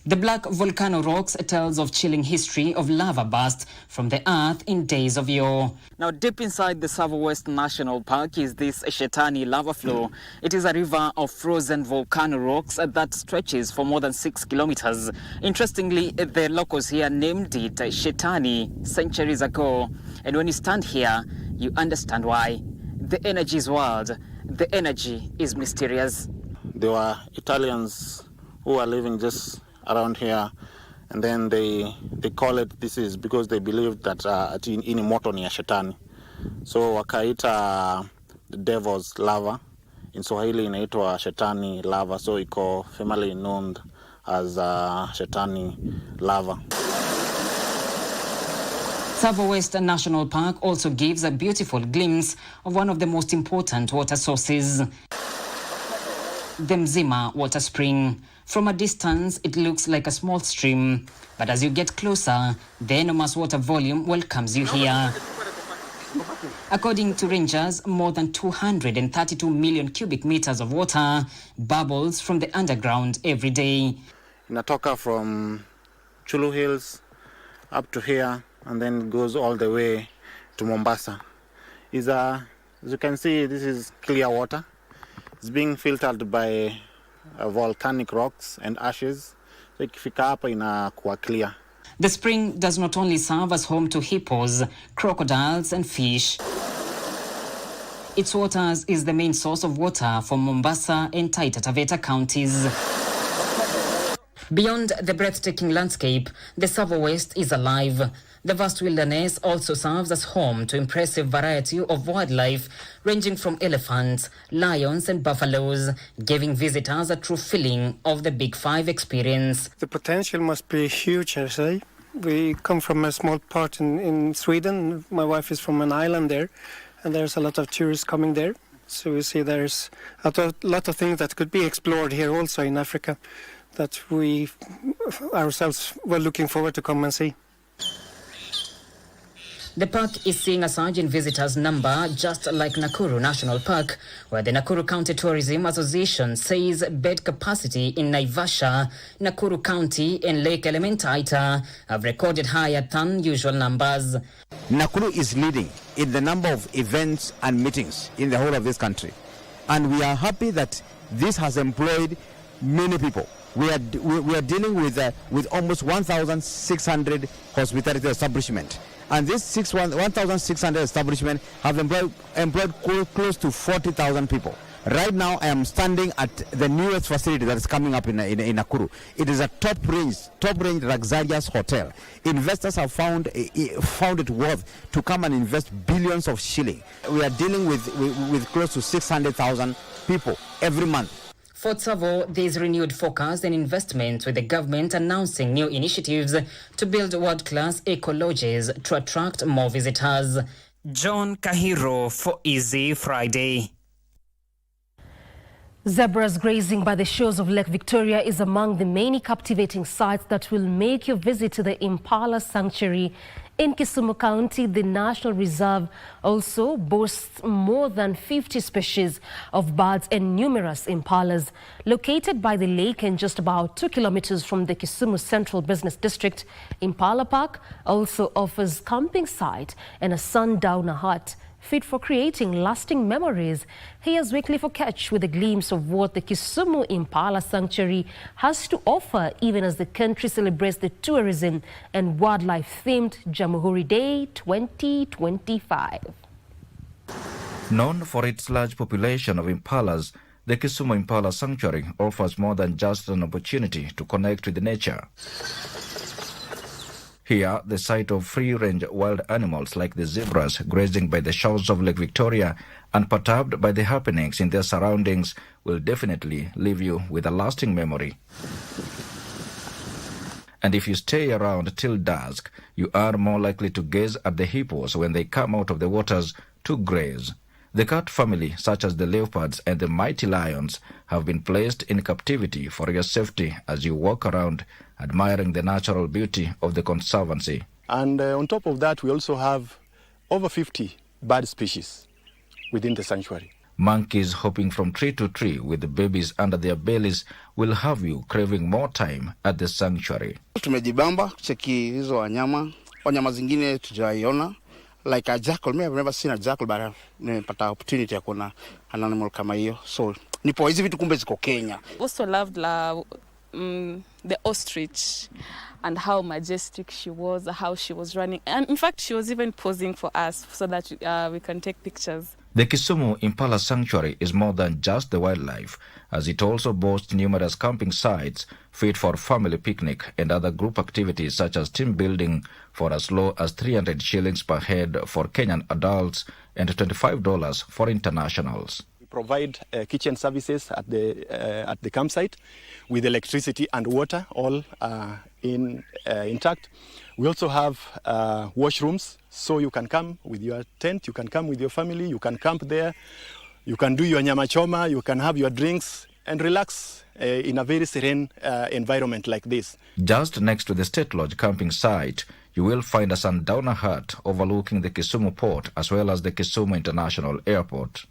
The black volcano rocks tells of chilling history of lava burst from the earth in days of yore. Now, deep inside the Tsavo West National Park is this Shetani lava flow. It is a river of frozen volcano rocks that stretches for more than 6 kilometers. Interestingly, the locals here named it Shetani centuries ago. And when you stand here, you understand why. The energy is wild. The energy is mysterious. There were Italians who were living just around here, and then they call it, this is because they believed that in moto ni ya shetani, so wakaita the devil's lava. In Swahili inaitwa Shetani lava, so iko family known as Shetani lava. Tsavo West National Park also gives a beautiful glimpse of one of the most important water sources, the Mzima water spring. From a distance, it looks like a small stream, but as you get closer, the enormous water volume welcomes you here. According to rangers, more than 232 million cubic meters of water bubbles from the underground every day. Inatoka from Chulu Hills up to here, and then goes all the way to Mombasa. As you can see, this is clear water. It's being filtered by volcanic rocks and ashes. So ikifika hapa inakuwa clear. The spring does not only serve as home to hippos, crocodiles and fish. Its waters is the main source of water for Mombasa and Taita Taveta counties. Beyond the breathtaking landscape, the Tsavo West is alive. The vast wilderness also serves as home to impressive variety of wildlife, ranging from elephants, lions and buffaloes, giving visitors a true feeling of the Big Five experience. The potential must be huge, I say. We come from a small part in Sweden. My wife is from an island there, and there's a lot of tourists coming there. So we see there's a lot of things that could be explored here also in Africa that we ourselves were looking forward to come and see. The park is seeing a surge in visitors' number, just like Nakuru National Park, where the Nakuru County Tourism Association says bed capacity in Naivasha, Nakuru County and Lake Elementaita have recorded higher than usual numbers. Nakuru is leading in the number of events and meetings in the whole of this country. And we are happy that this has employed many people. We are dealing with almost 1,600 hospitality establishments. And this 1,600 establishments have employed close to 40,000 people. Right now, I am standing at the newest facility that is coming up in Nakuru. It is a top-range luxurious hotel. Investors have found it worth to come and invest billions of shillings. We are dealing with close to 600,000 people every month. For Tsavo, there is renewed focus and investment, with the government announcing new initiatives to build world-class eco-lodges to attract more visitors. John Kahiro for Easy Friday. Zebras grazing by the shores of Lake Victoria is among the many captivating sights that will make your visit to the Impala Sanctuary in Kisumu County. The National Reserve also boasts more than 50 species of birds and numerous impalas. Located by the lake and just about 2 kilometers from the Kisumu Central Business District, Impala Park also offers camping site and a sundowner hut fit for creating lasting memories. Here's Wycliffe Oketch with a glimpse of what the Kisumu Impala Sanctuary has to offer, even as the country celebrates the tourism and wildlife-themed Jamhuri Day 2025. Known for its large population of impalas, the Kisumu Impala Sanctuary offers more than just an opportunity to connect with nature. Here, the sight of free-range wild animals like the zebras grazing by the shores of Lake Victoria, unperturbed by the happenings in their surroundings, will definitely leave you with a lasting memory. And if you stay around till dusk, you are more likely to gaze at the hippos when they come out of the waters to graze. The cat family, such as the leopards and the mighty lions, have been placed in captivity for your safety as you walk around, admiring the natural beauty of the conservancy. And on top of that, we also have over 50 bird species within the sanctuary. Monkeys hopping from tree to tree with the babies under their bellies will have you craving more time at the sanctuary. Tumejibamba cheki hizo wanyama zingine tujaiona. Like a jackal, I've never seen a jackal, but I've nimepata opportunity ya kuona an animal kama hiyo. So nipo hizi vitu kumbe ziko Kenya. Also loved the ostrich and how majestic she was, how she was running. And in fact, she was even posing for us so that we can take pictures. The Kisumu Impala Sanctuary is more than just the wildlife, as it also boasts numerous camping sites fit for family picnic and other group activities such as team building for as low as 300 shillings per head for Kenyan adults and $25 for internationals. We provide kitchen services at the campsite with electricity and water all intact. We also have washrooms, so you can come with your tent, you can come with your family, you can camp there, you can do your nyama choma, you can have your drinks and relax in a very serene environment like this. Just next to the State Lodge camping site, you will find a sundowner hut overlooking the Kisumu port as well as the Kisumu International Airport.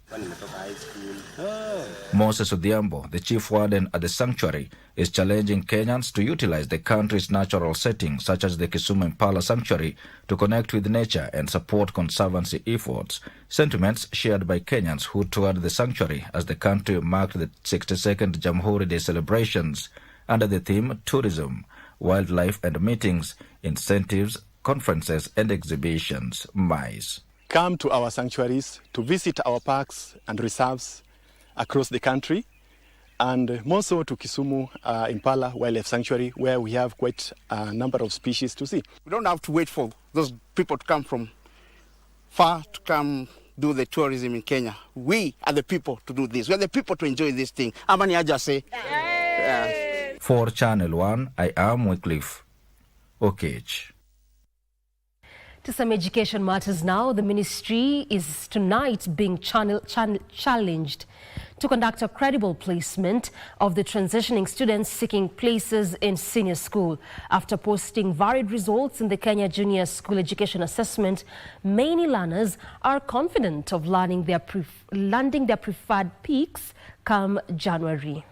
Moses Odhiambo, the chief warden at the sanctuary, is challenging Kenyans to utilize the country's natural settings such as the Kisumu Impala Sanctuary to connect with nature and support conservancy efforts, sentiments shared by Kenyans who toured the sanctuary as the country marked the 62nd Jamhuri Day celebrations under the theme Tourism, Wildlife and Meetings, Incentives, Conferences and Exhibitions, MICE. Come to our sanctuaries to visit our parks and reserves across the country, and more so to Kisumu Impala Wildlife Sanctuary, where we have quite a number of species to see. We don't have to wait for those people to come from far to come do the tourism in Kenya. We are the people to do this. We are the people to enjoy this thing. Amani Aja say. For Channel 1, I am Wycliffe Oketch. To some education matters now, the ministry is tonight being challenged to conduct a credible placement of the transitioning students seeking places in senior school. After posting varied results in the Kenya Junior School Education Assessment, many learners are confident of landing their preferred peaks come January.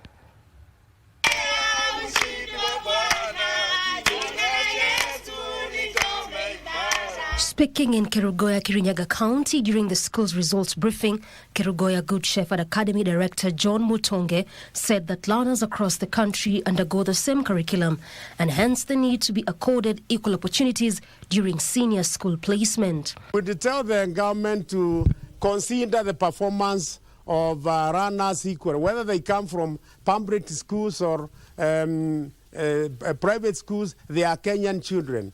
Speaking in Kerugoya, Kirinyaga County during the school's results briefing, Kerugoya Good Shepherd Academy Director John Mutonge said that learners across the country undergo the same curriculum and hence the need to be accorded equal opportunities during senior school placement. We tell the government to consider the performance of runners equal, whether they come from public schools or private schools, they are Kenyan children.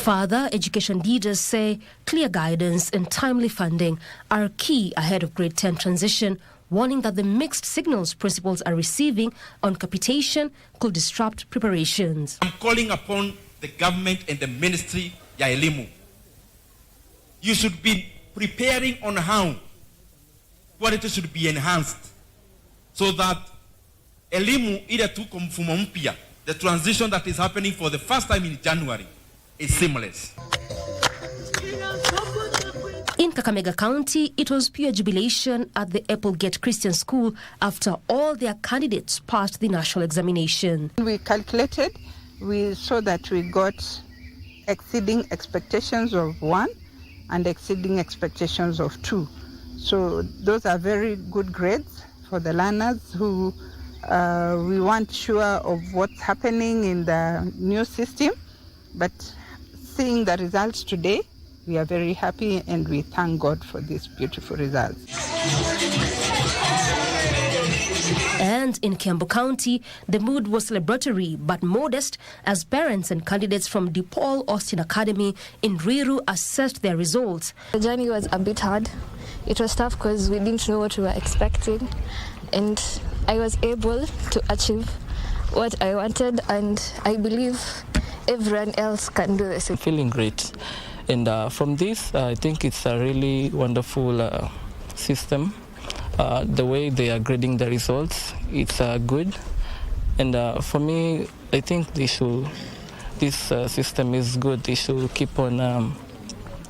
Further, education leaders say clear guidance and timely funding are key ahead of grade 10 transition, warning that the mixed signals principals are receiving on capitation could disrupt preparations. I'm calling upon the government and the Ministry ya Elimu you should be preparing on how quality should be enhanced so that elimu ile tuko mfumo mpya, the transition that is happening for the first time in January, is seamless. In Kakamega County, it was pure jubilation at the Applegate Christian School after all their candidates passed the national examination. We calculated, we saw that we got exceeding expectations of 1 and exceeding expectations of 2. So those are very good grades for the learners who we weren't sure of what's happening in the new system, but seeing the results today, we are very happy and we thank God for these beautiful results. And in Kiambu County, the mood was celebratory but modest as parents and candidates from DePaul Austin Academy in Ruiru assessed their results. The journey was a bit hard. It was tough because we didn't know what we were expecting, and I was able to achieve what I wanted, and I believe everyone else can do this. I'm feeling great. And from this, I think it's a really wonderful system. The way they are grading the results, it's good. And for me, I think this system is good. They should keep on,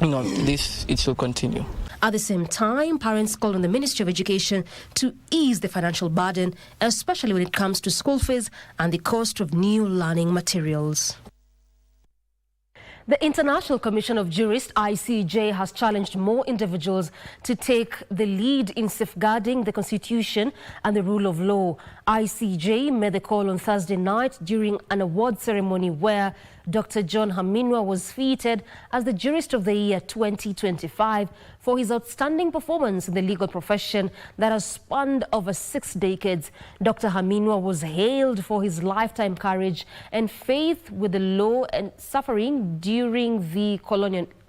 it should continue. At the same time, parents called on the Ministry of Education to ease the financial burden, especially when it comes to school fees and the cost of new learning materials. The International Commission of Jurists, ICJ, has challenged more individuals to take the lead in safeguarding the Constitution and the rule of law. ICJ made the call on Thursday night during an award ceremony where Dr. John Haminwa was feted as the Jurist of the Year 2025 for his outstanding performance in the legal profession that has spanned over 6 decades. Dr. Haminwa was hailed for his lifetime courage and faith with the law and suffering during the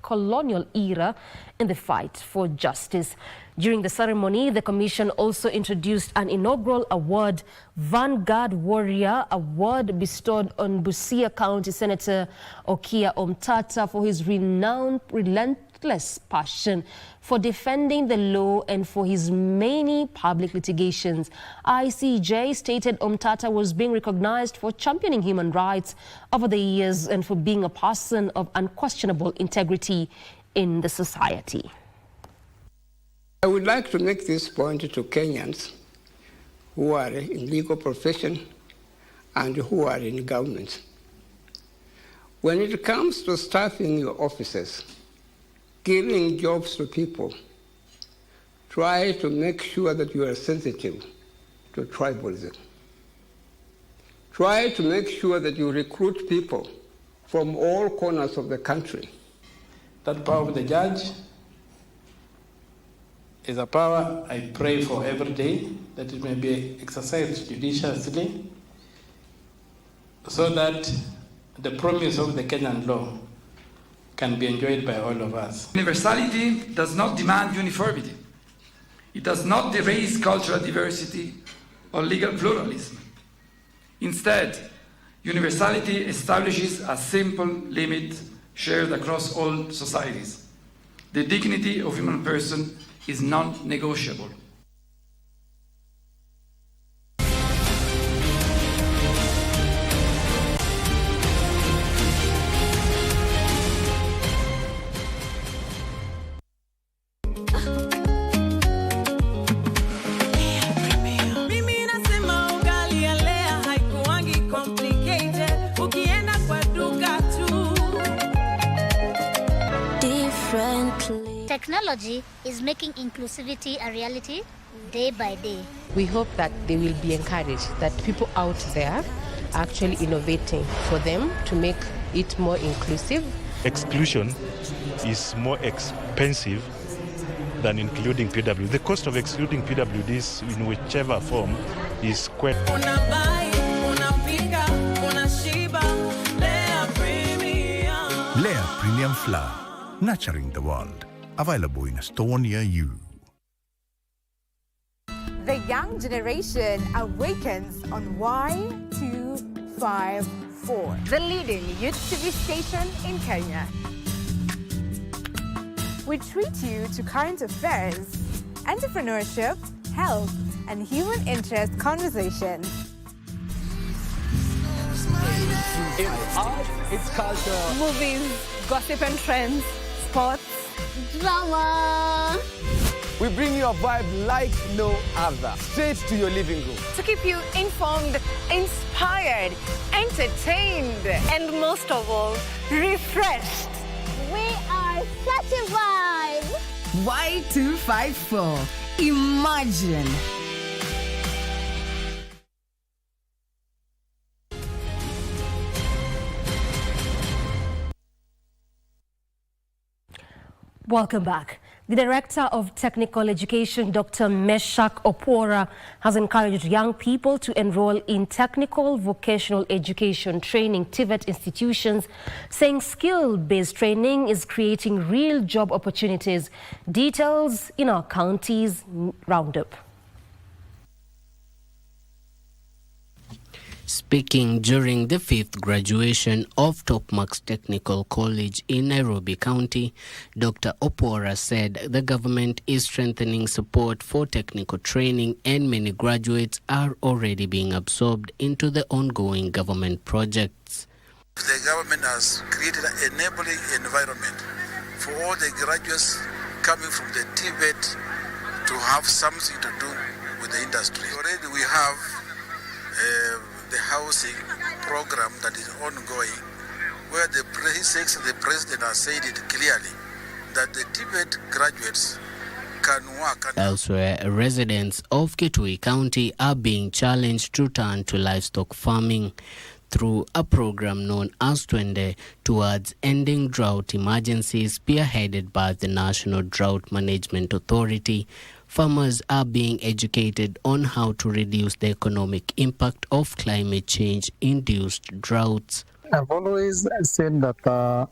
colonial era in the fight for justice. During the ceremony, the Commission also introduced an inaugural award, Vanguard Warrior Award, bestowed on Busia County Senator Okia Omtata for his relentless passion for defending the law and for his many public litigations. ICJ stated Omtata was being recognized for championing human rights over the years and for being a person of unquestionable integrity in the society. I would like to make this point to Kenyans who are in legal profession and who are in government. When it comes to staffing your offices, giving jobs to people, try to make sure that you are sensitive to tribalism. Try to make sure that you recruit people from all corners of the country. That power of the judge is a power I pray for every day, that it may be exercised judiciously so that the promise of the Kenyan law can be enjoyed by all of us. Universality does not demand uniformity. It does not erase cultural diversity or legal pluralism. Instead, universality establishes a simple limit shared across all societies. The dignity of human person is non-negotiable. Technology is making inclusivity a reality day by day. We hope that they will be encouraged, that people out there are actually innovating for them to make it more inclusive. Exclusion is more expensive than including PW. The cost of excluding PWDs in whichever form is quite... Lea Premium Flour, nurturing the world. Available in a store near you. The young generation awakens on Y254, the leading youth TV station in Kenya. we treat you to current affairs, entrepreneurship, health, and human interest conversations. It's art, it's culture. Movies, gossip and trends, sports, Drama. We bring you a vibe like no other, straight to your living room. to keep you informed, inspired, entertained, and most of all, refreshed. We are such a vibe. Y254. Imagine. Welcome back. The Director of Technical Education, Dr. Meshak Opora, has encouraged young people to enroll in technical vocational education training TVET institutions, saying skill-based training is creating real job opportunities. Details in our county's roundup. Speaking during the 5th graduation of Topmarks Technical College in Nairobi County, Dr. Opora said the government is strengthening support for technical training and many graduates are already being absorbed into the ongoing government projects. The government has created an enabling environment for all the graduates coming from the TVET to have something to do with the industry. Already we have the housing program that is ongoing, where the president has said it clearly that the TVET graduates can work. Elsewhere, residents of Kitui County are being challenged to turn to livestock farming through a program known as Twende towards ending drought emergencies spearheaded by the National Drought Management Authority. Farmers are being educated on how to reduce the economic impact of climate change-induced droughts. I've always said that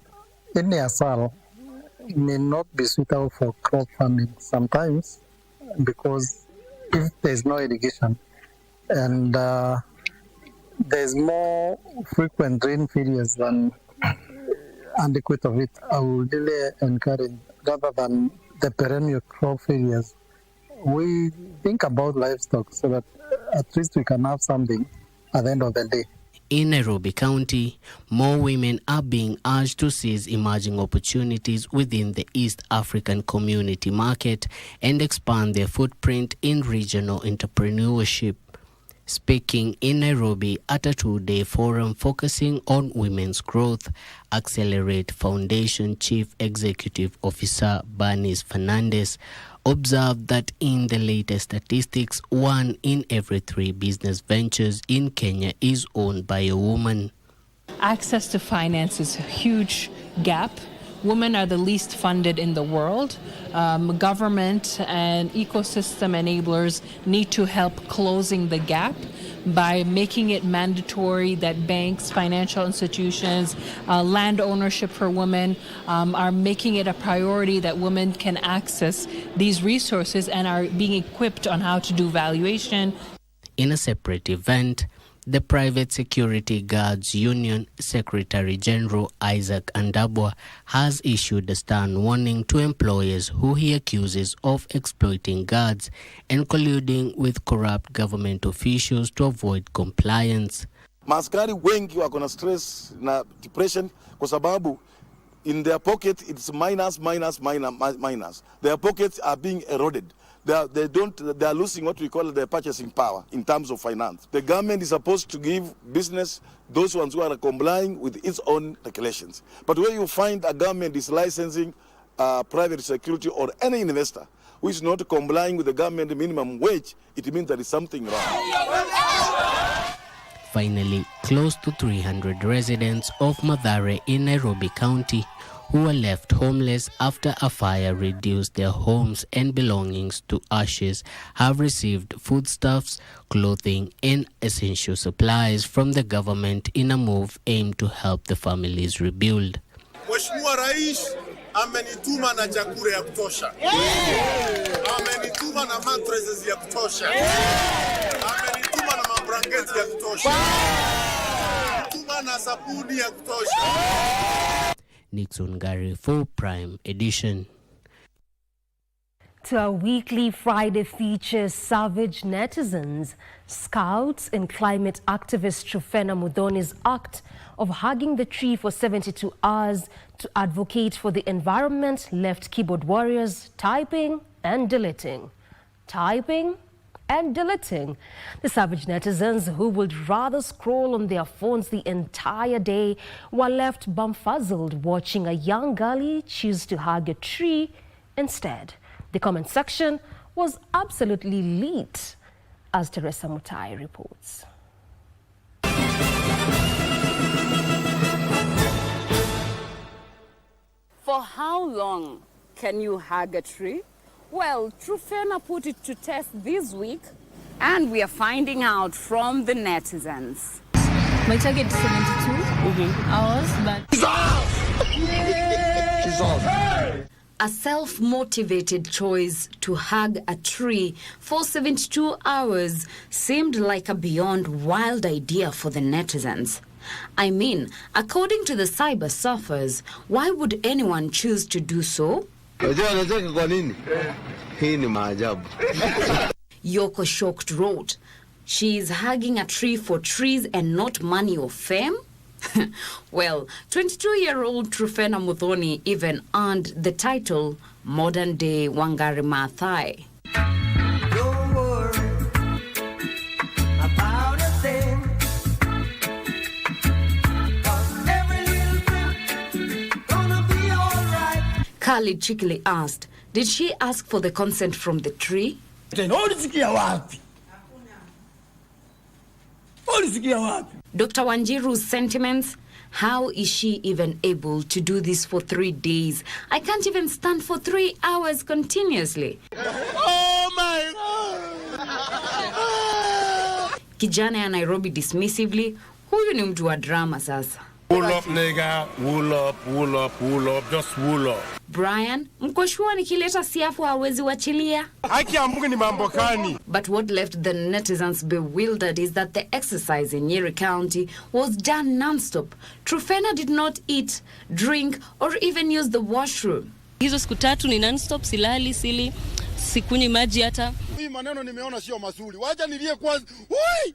any asal may not be suitable for crop farming sometimes because if there's no irrigation and there's more frequent rain periods than adequate of it, I would really encourage rather than the perennial crop failures. We think about livestock so that at least we can have something at the end of the day. In Nairobi County, more women are being urged to seize emerging opportunities within the East African community market and expand their footprint in regional entrepreneurship. Speaking in Nairobi at a two-day forum focusing on women's growth, Accelerate Foundation Chief Executive Officer Bernice Fernandez observed that in the latest statistics, 1 in every 3 business ventures in Kenya is owned by a woman. Access to finance is a huge gap. Women are the least funded in the world. Government and ecosystem enablers need to help closing the gap by making it mandatory that banks, financial institutions, land ownership for women are making it a priority that women can access these resources and are being equipped on how to do valuation. In a separate event, the Private Security Guards Union Secretary General Isaac Andabwa has issued a stern warning to employers who he accuses of exploiting guards and colluding with corrupt government officials to avoid compliance. Maaskari wengi wako na stress na depression kwa sababu in their pocket it's minus. Their pockets are being eroded. They are losing what we call their purchasing power in terms of finance. The government is supposed to give business those ones who are complying with its own regulations. But where you find a government is licensing private security or any investor who is not complying with the government minimum wage, it means there is something wrong. Finally, close to 300 residents of Mathare in Nairobi County who were left homeless after a fire reduced their homes and belongings to ashes have received foodstuffs, clothing, and essential supplies from the government in a move aimed to help the families rebuild. Mheshimiwa Rais amenituma na chakula ya kutosha. Amenituma na mattresses ya kutosha. Amenituma na mablanketi ya kutosha. Amenituma na sabuni ya kutosha. Nixon Gary for Prime Edition. to our weekly Friday feature, Savage Netizens. Scouts and climate activist Trufena Muthoni's act of hugging the tree for 72 hours to advocate for the environment left keyboard warriors typing and deleting. Typing and deleting. The savage netizens who would rather scroll on their phones the entire day were left bumfuzzled watching a young girlie choose to hug a tree instead. The comment section was absolutely lit, as Teresa Mutai reports. For how long can you hug a tree? Well, Trufena put it to test this week, and we are finding out from the netizens. My target is 72 hours, but... She's off. A self-motivated choice to hug a tree for 72 hours seemed like a beyond wild idea for the netizens. I mean, according to the cyber surfers, why would anyone choose to do so? Yoko Shocked wrote, "She is hugging a tree for trees and not money or fame?" Well, 22-year-old Trufena Muthoni even earned the title modern-day Wangari Maathai. Don't worry about a thing, 'cause every little thing gonna be alright. Khalid cheekily asked, did she ask for the consent from the tree? Dr. Wanjiru's sentiments? How is she even able to do this for 3 days? I can't even stand for 3 hours continuously. Oh my God! Kijana ya Nairobi dismissively, huyu ni mtu wa drama sasa. Wool up, nigga. Wool up, wool up, wool up. Just wool up. Brian, mkoshua nikileta siafu hawezi wachilia? Haki ya Mungu ni mambo gani? But what left the netizens bewildered is that the exercise in Nyeri County was done non-stop. Trufena did not eat, drink, or even use the washroom. Hizo siku tatu ni non-stop, silali, sili, sikunywi maji hata. Hii maneno nimeona sio mazuri. Wacha nilie kwanza. Woi!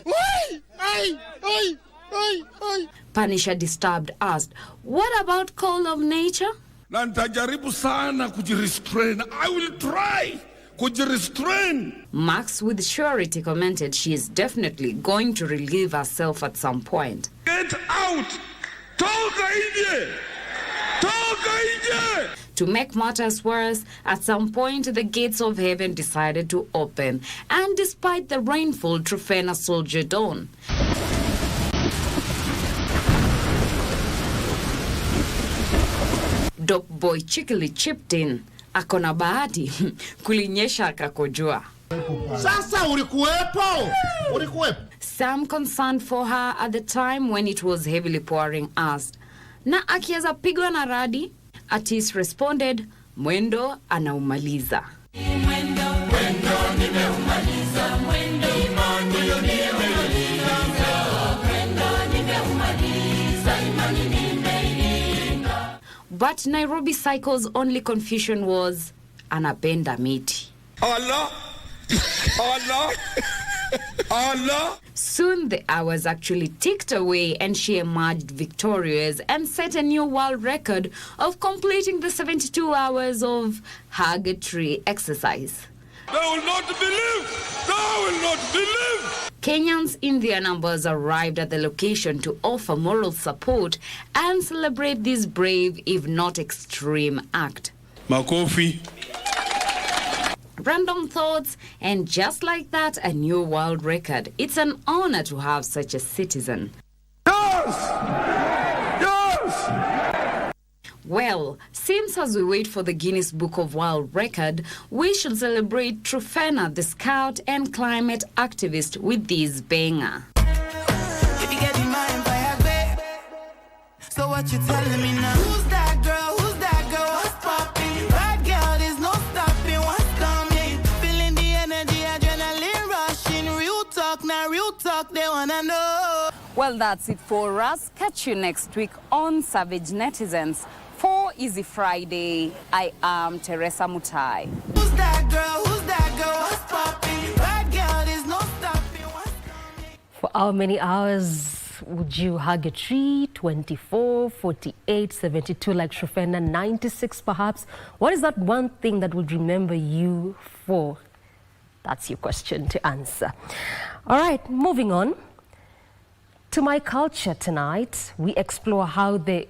Woi! Ai! Ai! Ai! Ai! Panisha Disturbed asked, what about call of nature? Na nitajaribu sana kujirestrain. I will try kujirestrain. Max with surety commented she is definitely going to relieve herself at some point. Get out! Toka nje! Toka nje! To make matters worse, at some point the gates of heaven decided to open, and despite the rainfall, Trufena soldiered on. Dope boy cheekily chipped in. Akona bahati kulinyesha akakojua. Sasa ulikuwepo? Ulikuwepo? Some concerned for her at the time when it was heavily pouring asked, na akiweza pigwa na radi? Artist responded, mwendo anaumaliza. Mwendo nimeumaliza, mwendo nimeumaliza, mwendo nimeumaliza, imani nimeilinda. But Nairobi Cycle's only confusion was anapenda miti. Allah! Allah! Allah! Soon the hours actually ticked away and she emerged victorious and set a new world record of completing the 72 hours of hug a tree exercise. They will not believe! They will not believe! Kenyans in their numbers arrived at the location to offer moral support and celebrate this brave, if not extreme, act. Makofi. Random thoughts, and just like that, a new world record. It's an honor to have such a citizen. Yes! Yes! Well, since as we wait for the Guinness Book of World Record, we should celebrate Trufena, the scout and climate activist, with this banger. So what you telling me now? Who's that girl? Who's that girl? What's poppin'? That girl, there's no stopping. What's coming? Feeling the energy, adrenaline rushing. Real talk, now real talk, they wanna know. Well, that's it for us. Catch you next week on Savage Netizens. For Easy Friday, I am Teresa Mutai. Who's that girl? Who's that girl? What's poppin'? Bad girl, there's no stopping. What's For how many hours would you hug a tree? 24, 48, 72, like Shofena, 96 perhaps? What is that one thing that would remember you for? That's your question to answer. All right, moving on. To My Culture tonight, we explore how the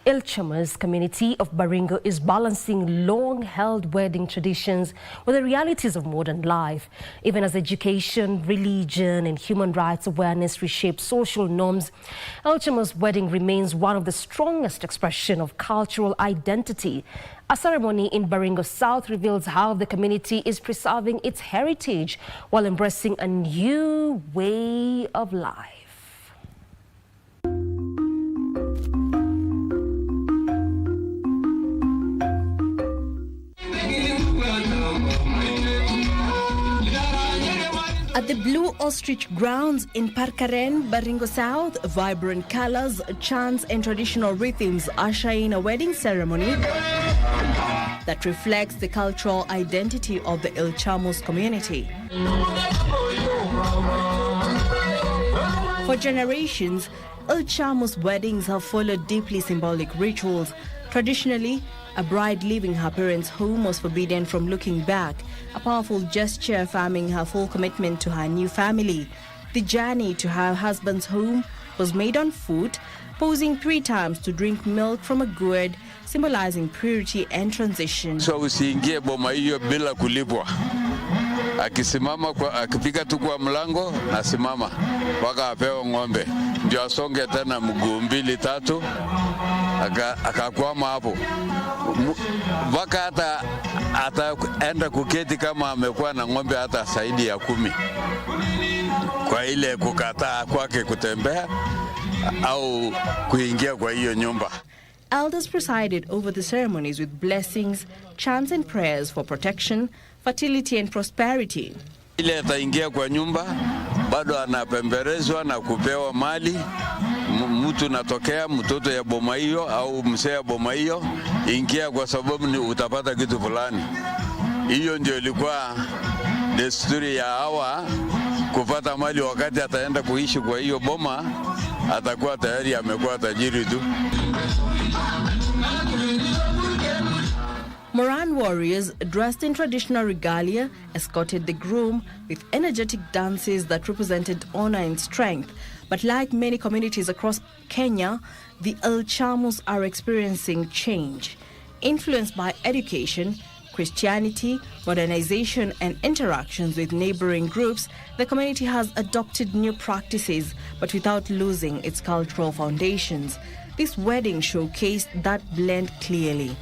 Ilchamas community of Baringo is balancing long-held wedding traditions with the realities of modern life. Even as education, religion and human rights awareness reshape social norms, Ilchamas wedding remains one of the strongest expressions of cultural identity. A ceremony in Baringo South reveals how the community is preserving its heritage while embracing a new way of life. At the Blue Ostrich Grounds in Parkaren, Baringo South, vibrant colors, chants and traditional rhythms usher in a wedding ceremony that reflects the cultural identity of the Ilchamos community. For generations, Ilchamos weddings have followed deeply symbolic rituals. Traditionally, a bride leaving her parents' home was forbidden from looking back, a powerful gesture affirming her full commitment to her new family. The journey to her husband's home was made on foot, pausing 3 times to drink milk from a gourd, symbolizing purity and transition. So usiingie boma hiyo bila kulipwa. Akisimama akipiga tu kwa mlango asimama mpaka apewe ng'ombe ndio asonge tena mguu 2 3 akakwama hapo mpaka hata ataenda kuketi kama amekuwa na ng'ombe hata zaidi ya 10 kwa ile kukataa kwake kutembea au kuingia kwa hiyo nyumba. Elders presided over the ceremonies with blessings, chants and prayers for protection, fertility and prosperity. Ile ataingia kwa nyumba bado anapemberezwa na kupewa mali. Mtu natokea mtoto ya boma hiyo au mzee ya boma hiyo, ingia kwa sababu ni utapata kitu fulani. Hiyo ndio ilikuwa desturi ya hawa kupata mali. Wakati ataenda kuishi kwa hiyo boma atakuwa tayari amekuwa tajiri tu. Moran warriors dressed in traditional regalia escorted the groom with energetic dances that represented honor and strength. But like many communities across Kenya, the Ilchamos are experiencing change. Influenced by education, Christianity, modernization and interactions with neighboring groups, the community has adopted new practices, but without losing its cultural foundations. This wedding showcased that blend clearly.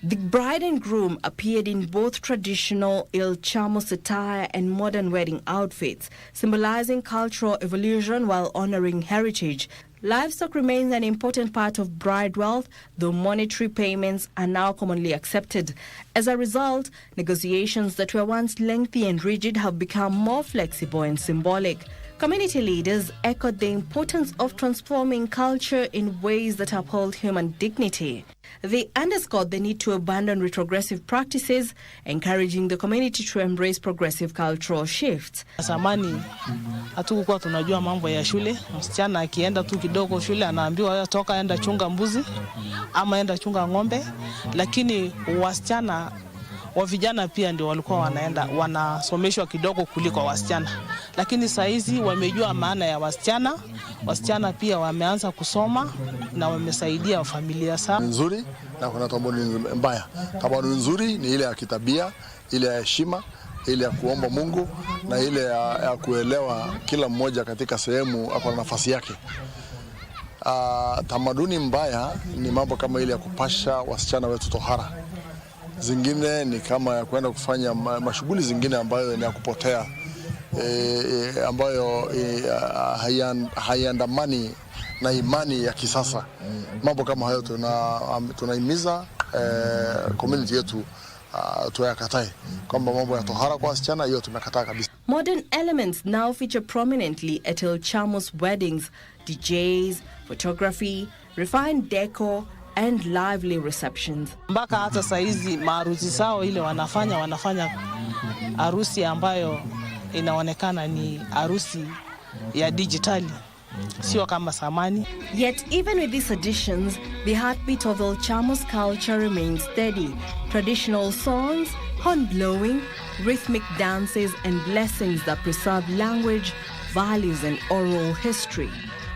The bride and groom appeared in both traditional Ilchamos attire and modern wedding outfits, symbolizing cultural evolution while honoring heritage. Livestock remains an important part of bride wealth, though monetary payments are now commonly accepted. As a result, negotiations that were once lengthy and rigid have become more flexible and symbolic. Community leaders echoed the importance of transforming culture in ways that uphold human dignity. They underscored the need to abandon retrogressive practices, encouraging the community to embrace progressive cultural shifts. Zamani hatukuwa tunajua mambo ya shule. Msichana akienda tu kidogo shule anaambiwa toka enda chunga mbuzi ama enda chunga ng'ombe, lakini wasichana wa vijana pia ndio walikuwa wanasomeshwa kidogo kuliko wasichana. Lakini saa hizi wamejua maana ya wasichana. Wasichana pia wameanza kusoma na wamesaidia familia sana. Nzuri na kuna tamaduni mbaya. Tamaduni nzuri ni ile ya kitabia, ile ya heshima, ile ya kuomba Mungu na ile ya kuelewa kila mmoja katika sehemu hapo na nafasi yake. Tamaduni mbaya ni mambo kama ile ya kupasha wasichana wetu tohara. Zingine ni kama ya kwenda kufanya mashughuli zingine ambayo ni ya kupotea, ambayo haiandamani na imani ya kisasa. Mambo kama hayo tunahimiza community yetu tuyakatae, kwamba mambo ya tohara kwa wasichana hiyo tumekataa kabisa. Modern elements now feature prominently at Ilchamos weddings. DJs, photography, refined decor, and lively receptions. Mpaka hata saizi maharusi sao ile wanafanya harusi ambayo inaonekana ni harusi ya digitali, sio kama zamani. Yet even with these additions, the heartbeat of El Chamo's culture remains steady. Traditional songs, horn blowing, rhythmic dances and blessings that preserve language, values and oral history.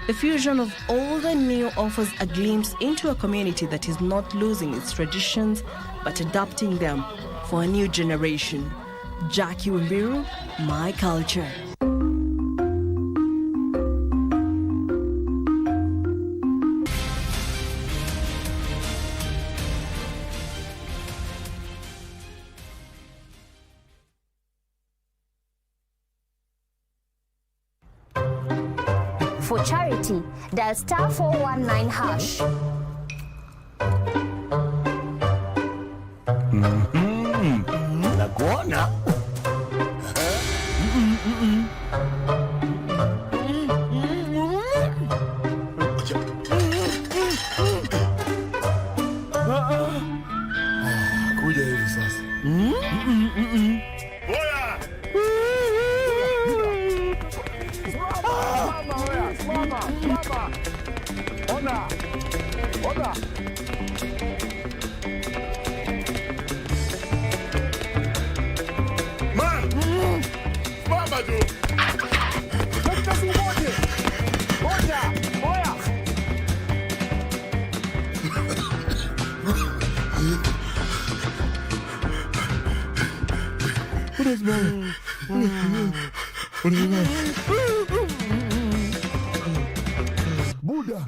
The fusion of old and new offers a glimpse into a community that is not losing its traditions but adapting them for a new generation. Jackie Wimbiru, My Culture. For charity, dial *419 hash. Nakuona. Kuja hivi sasa. Ona. Man! Mama tu! Moja! What is wrong? Buddha!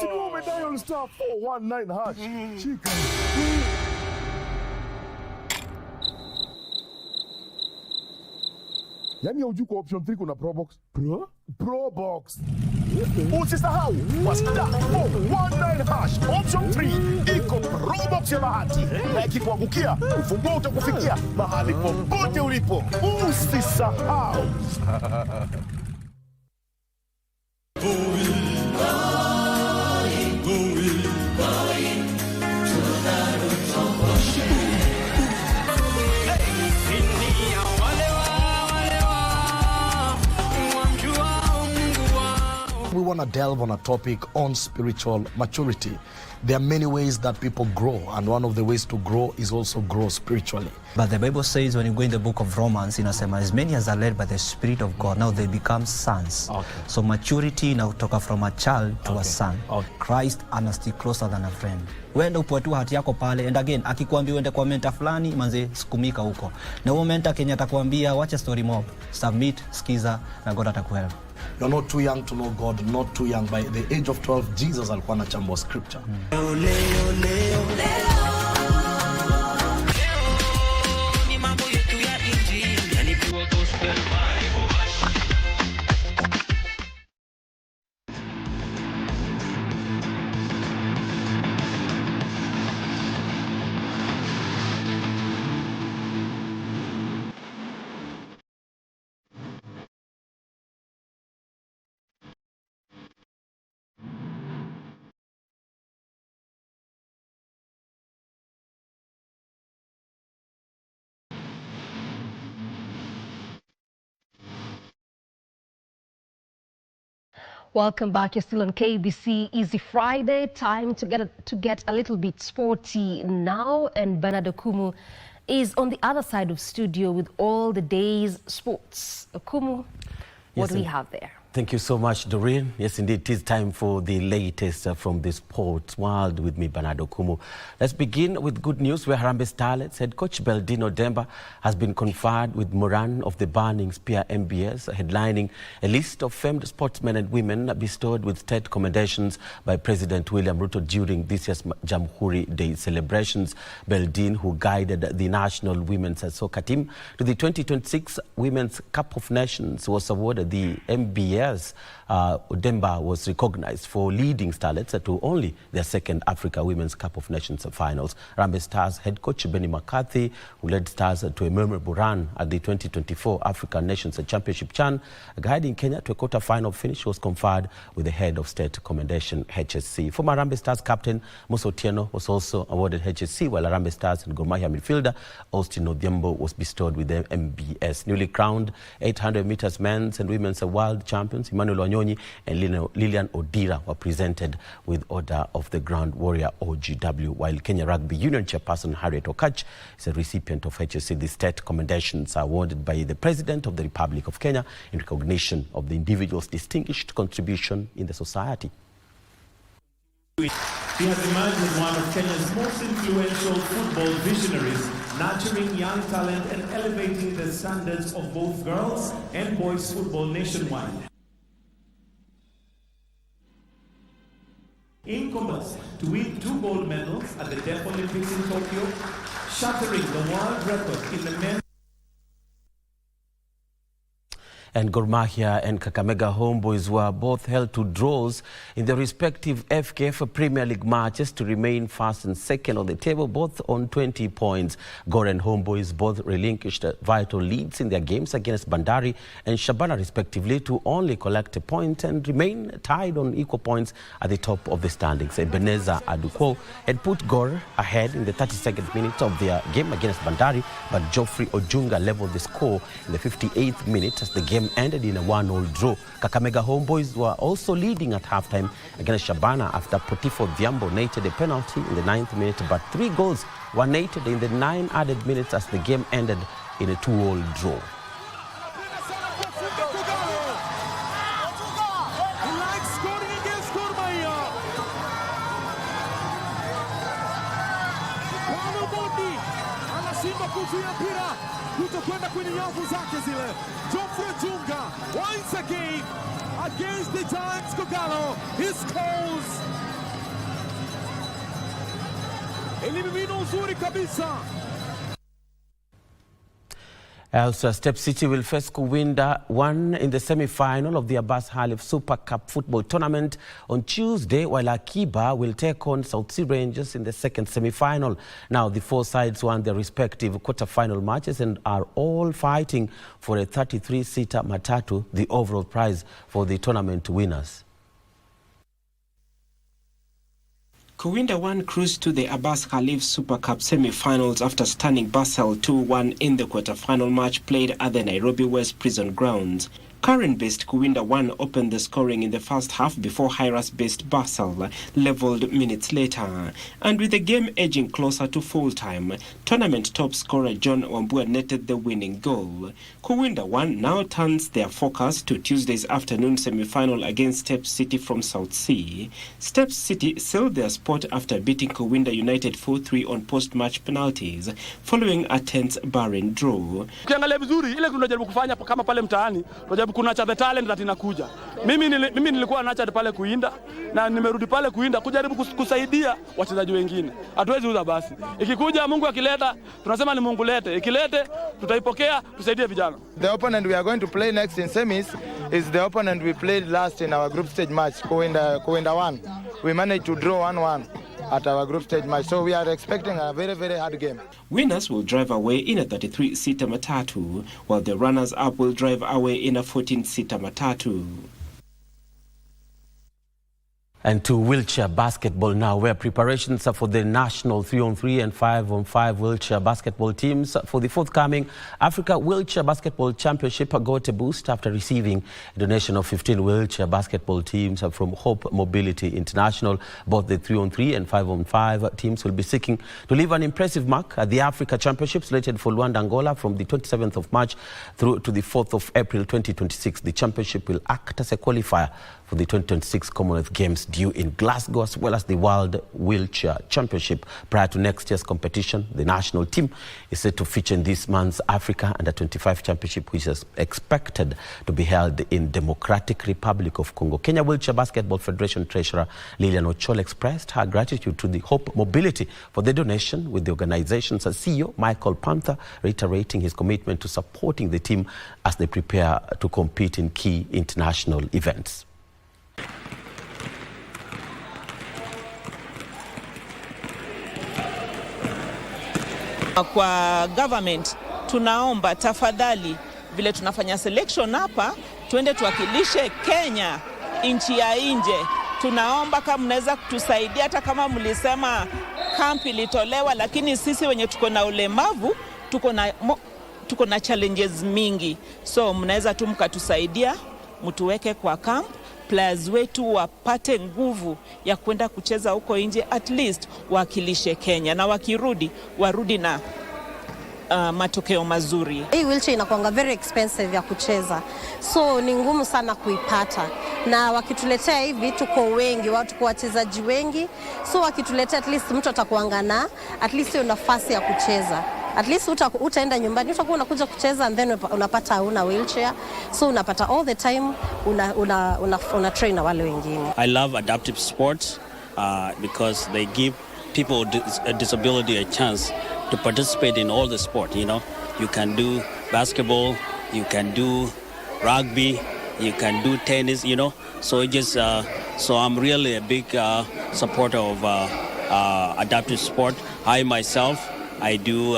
Siku umedial *419 hash. Chika. Yani hujui kwa option 3 kuna Pro Box. Pro Box. Usisahau kwa *419 hash option 3 iko Pro Box ya bahati. Na ikikuangukia ufunguo utakufikia mahali popote ulipo. Usisahau. We want to delve on a topic on spiritual maturity. There are many ways that people grow, and one of the ways to grow is also grow spiritually. But the Bible says when you go in the book of Romans, inasema as many as are led by the Spirit of God, now they become sons. Okay. So maturity now toka from a child to a son. Okay. Christ stick closer than a friend. Wenda upoe tu hati yako pale, and again, akikwambia uende kwa mentor fulani, manze sikumika huko. Na huo mentor Kenya atakwambia watch a story mob, submit, skiza, na God atakuhelp. You're not too young to know God, not too young. By the age of 12, Jesus alikuwa anachambua scripture. Welcome back. You're still on KBC Easy Friday. Time to get a little bit sporty now. And Bernard Okumu is on the other side of studio with all the day's sports. Okumu, what do we have there? Thank you so much, Doreen. Yes, indeed, it is time for the latest from the sports world with me, Bernard Okumu. Let's begin with good news where Harambee Starlets head coach Beldino Demba has been conferred with Moran of the Burning Spear MBS, headlining a list of famed sportsmen and women bestowed with state commendations by President William Ruto during this year's Jamhuri Day celebrations. Beldin, who guided the national women's soccer team to the 2026 Women's Cup of Nations, was awarded the MBS else. Odemba was recognized for leading starlets to only their second Africa Women's Cup of Nations finals. Harambee Stars head coach Benny McCarthy, who led Stars to a memorable run at the 2024 African Nations Championship CHAN, guiding Kenya to a quarter-final finish, was conferred with the head of state commendation HSC. Former Harambee Stars captain Musa Otieno was also awarded HSC, while Harambee Stars and Gor Mahia midfielder Austin Odhiambo was bestowed with the MBS. Newly crowned 800 meters men's and women's world champions Emmanuel Wanyonyi and Lilian Odira were presented with Order of the Grand Warrior OGW, while Kenya Rugby Union chairperson Harriet Okach is a recipient of HSC. The state commendations are awarded by the President of the Republic of Kenya in recognition of the individual's distinguished contribution in the society. He has emerged as one of Kenya's most influential football visionaries, nurturing young talent and elevating the standards of both girls and boys football nationwide. In commerce, to win 2 gold medals at the Deaf Olympics in Tokyo, shattering the world record in the men's. And Gor Mahia and Kakamega Homeboys were both held to draws in their respective FKF Premier League matches to remain first and second on the table, both on 20 points. Gor and Homeboys both relinquished vital leads in their games against Bandari and Shabana respectively to only collect a point and remain tied on equal points at the top of the standings. Ebenezer Aduko had put Gor ahead in the 32nd minute of their game against Bandari, but Geoffrey Ojunga leveled the score in the 58th minute as the game ended in a 1-1 draw. Kakamega Homeboys were also leading at halftime against Shabana after Potifo Odhiambo netted a penalty in the 9th minute, but 3 goals were netted in the 9 added minutes as the game ended in a 2-2 draw. Kutokwenda kwenye nyavu zake zile. Geoffrey Ojunga once again against the Giants Kogalo. He scores. Elimino uzuri kabisa. Elsewhere, Step City will face Kuwinda 1 in the semi-final of the Abbas Halif Super Cup football tournament on Tuesday, while Akiba will take on South Sea Rangers in the second semi-final. Now, the 4 sides won their respective quarter-final matches and are all fighting for a 33-seater matatu, the overall prize for the tournament winners. Kuwinda 1 cruised to the Abbas Khalif Super Cup semi-finals after stunning Basel 2-1 in the quarter-final match played at the Nairobi West Prison grounds. Karen-based Kuwinda 1 opened the scoring in the first half before Hiras-based Basel leveled minutes later. And with the game edging closer to full-time, tournament top scorer John Wambua netted the winning goal. Kuwinda 1 now turns their focus to Tuesday's afternoon semi-final against Step City from South Sea. Step City sealed their spot after beating Kuwinda United 4-3 on post-match penalties, following a tense barren draw. Ukiangalia vizuri ile tunajaribu kufanya kama pale mtaani, tunajaribu kunacha the talent that inakuja. Mimi nilikuwa nacha pale Kuwinda na nimerudi pale Kuwinda kujaribu kusaidia wachezaji wengine. Hatuwezi uza basi. Ikikuja Mungu akileta, tunasema ni Mungu lete. Ikilete tutaipokea, tusaidie vijana. The opponent we are going to play next in semis is the opponent we played last in our group stage match, Kuwinda 1. We managed to draw 1-1 at our group stage match, so we are expecting a very, very hard game. Winners will drive away in a 33-seater matatu, while the runners-up will drive away in a 14-seater matatu. And to wheelchair basketball now, where preparations are for the national 3-on-3 and 5-on-5 wheelchair basketball teams for the forthcoming Africa Wheelchair Basketball Championship got a boost after receiving a donation of 15 wheelchair basketball teams from Hope Mobility International. Both the 3-on-3 and 5-on-5 teams will be seeking to leave an impressive mark at the Africa Championship slated for Luanda, Angola from the 27th of March through to the 4th of April 2026. The championship will act as a qualifier for the 2026 Commonwealth Games. due in Glasgow, as well as the World Wheelchair Championship. Prior to next year's competition, the national team is set to feature in this month's Africa Under-25 Championship, which is expected to be held in Democratic Republic of Congo. Kenya Wheelchair Basketball Federation Treasurer Lilian Ochol expressed her gratitude to the Hope Mobility for the donation, with the organization's CEO Michael Panther reiterating his commitment to supporting the team as they prepare to compete in key international events. Kwa government tunaomba tafadhali, vile tunafanya selection hapa, tuende tuwakilishe Kenya nchi ya nje. Tunaomba kama mnaweza kutusaidia, hata kama mlisema camp ilitolewa, lakini sisi wenye tuko na ulemavu tuko na challenges mingi, so mnaweza tu mkatusaidia, mtuweke kwa camp, players wetu wapate nguvu ya kwenda kucheza huko nje, at least wakilishe Kenya, na wakirudi warudi na matokeo mazuri. Hii wheelchair inakuanga very expensive ya kucheza, so ni ngumu sana kuipata, na wakituletea hivi tuko wengi, watu kwa wachezaji wengi, so wakituletea at least mtu atakuanga na at least hiyo nafasi ya kucheza. At least utaenda nyumbani, utakuwa unakuja kucheza and then unapata hauna wheelchair, so unapata all the time una train na wale wengine. I love adaptive sports because they give people with a disability a chance to participate in all the sport. You know, you can do basketball, you can do rugby, you can do tennis. You know, so it just so I'm really a big supporter of adaptive sport. I myself, I do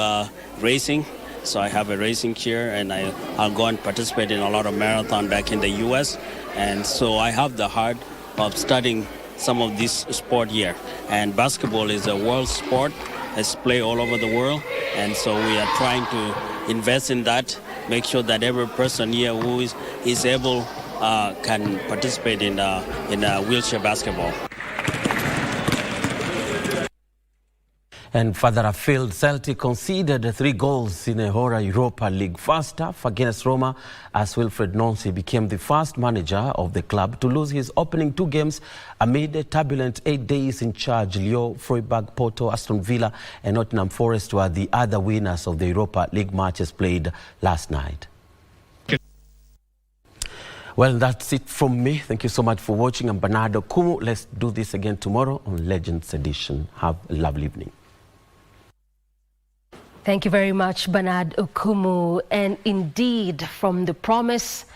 racing, so I have a racing chair, and I'll go and participate in a lot of marathon back in the US, and so I have the heart of studying some of this sport here. And basketball is a world sport, it's played all over the world, and so we are trying to invest in that, make sure that every person here who is able can participate in wheelchair basketball. And further afield, Celtic conceded 3 goals in a horror Europa League first half against Roma, as Wilfred Nancy became the first manager of the club to lose his opening 2 games amid a turbulent 8 days in charge. Lyon, Freiburg, Porto, Aston Villa and Nottingham Forest were the other winners of the Europa League matches played last night. Well, that's it from me. Thank you so much for watching. I'm Bernardo Kumu. Let's do this again tomorrow on Legends Edition. Have a lovely evening. Thank you very much, Bernard Okumu. And indeed, from the promise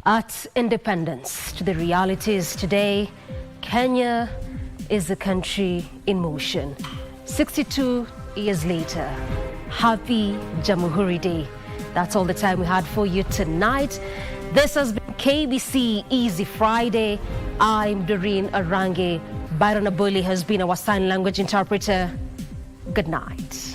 at independence to the realities today, Kenya is a country in motion. 62 years later, happy Jamhuri Day. That's all the time we had for you tonight. This has been KBC Easy Friday. I'm Doreen Arange. Byron Abuli has been our sign language interpreter. Good night.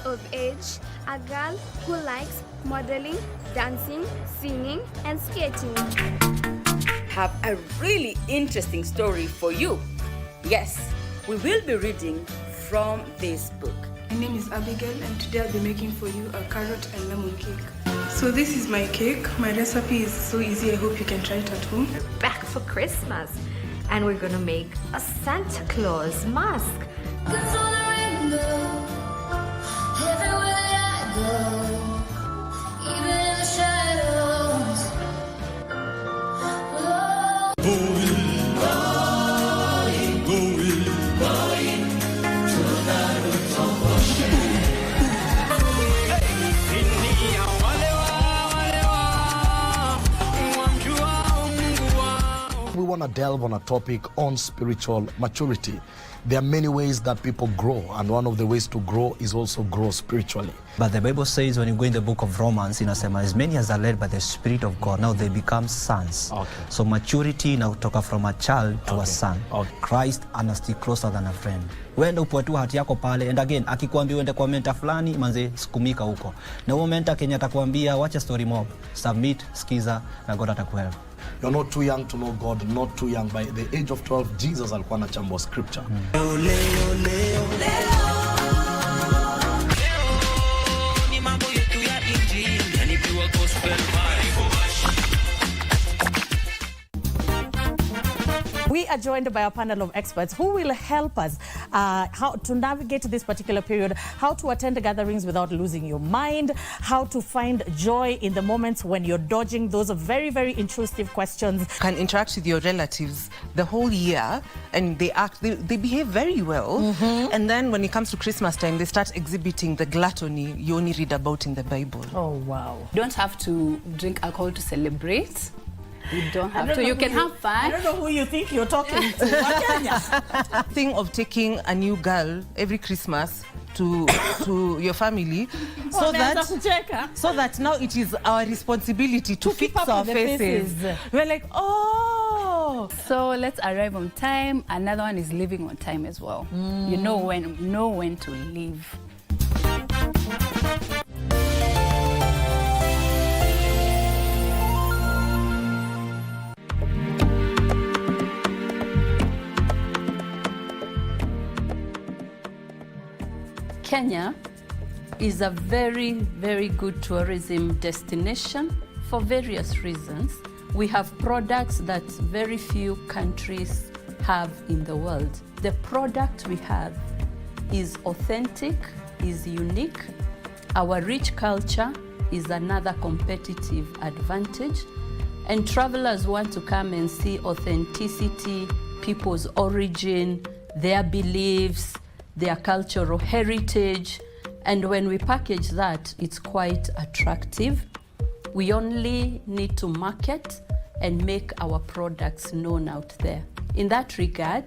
Of age, a girl who likes modeling, dancing, singing, and skating. Have a really interesting story for you. Yes, we will be reading from this book. My name is Abigail, and today I'll be making for you a carrot and lemon cake. So this is my cake. My recipe is so easy, I hope you can try it at home. Back for Christmas, and we're gonna make a Santa Claus mask. We want want to delve on a topic on spiritual maturity. There are many ways that people grow, and one of the ways to grow is also grow spiritually. But the Bible says when you go in the book of Romans, inasema as many as are led by the Spirit of God, now they become sons. Okay. So maturity inatoka from a child to a son. Okay. Christ stick closer than a friend. Wenda upotua hati yako pale, and again, akikwambia uende kwa mentor fulani, manze sikumika huko. Na huo mentor Kenya atakwambia wacha story mob, submit, skiza, na God atakuhelp. You're not too young to know God, not too young. By the age of 12, Jesus alikuwa anachambua scripture. We are joined by a panel of experts who will help us how to navigate this particular period, how to attend gatherings without losing your mind, how to find joy in the moments when you're dodging those very, very intrusive questions. Can interact with your relatives the whole year and they behave very well. And then when it comes to Christmas time, they start exhibiting the gluttony you only read about in the Bible. Oh, wow. You don't have to drink alcohol to celebrate. You don't have to. You can have fun. I don't know who you think you're talking to. Thing of taking a new girl every Christmas to your family so that now it is our responsibility to fix our faces. We're like, oh. So let's arrive on time. Another one is leaving on time as well. You know when to leave. Kenya is a very, very good tourism destination for various reasons. We have products that very few countries have in the world. The product we have is authentic, is unique. Our rich culture is another competitive advantage. And travelers want to come and see authenticity, people's origin, their beliefs, their cultural heritage, and when we package that, it's quite attractive. We only need to market and make our products known out there. In that regard,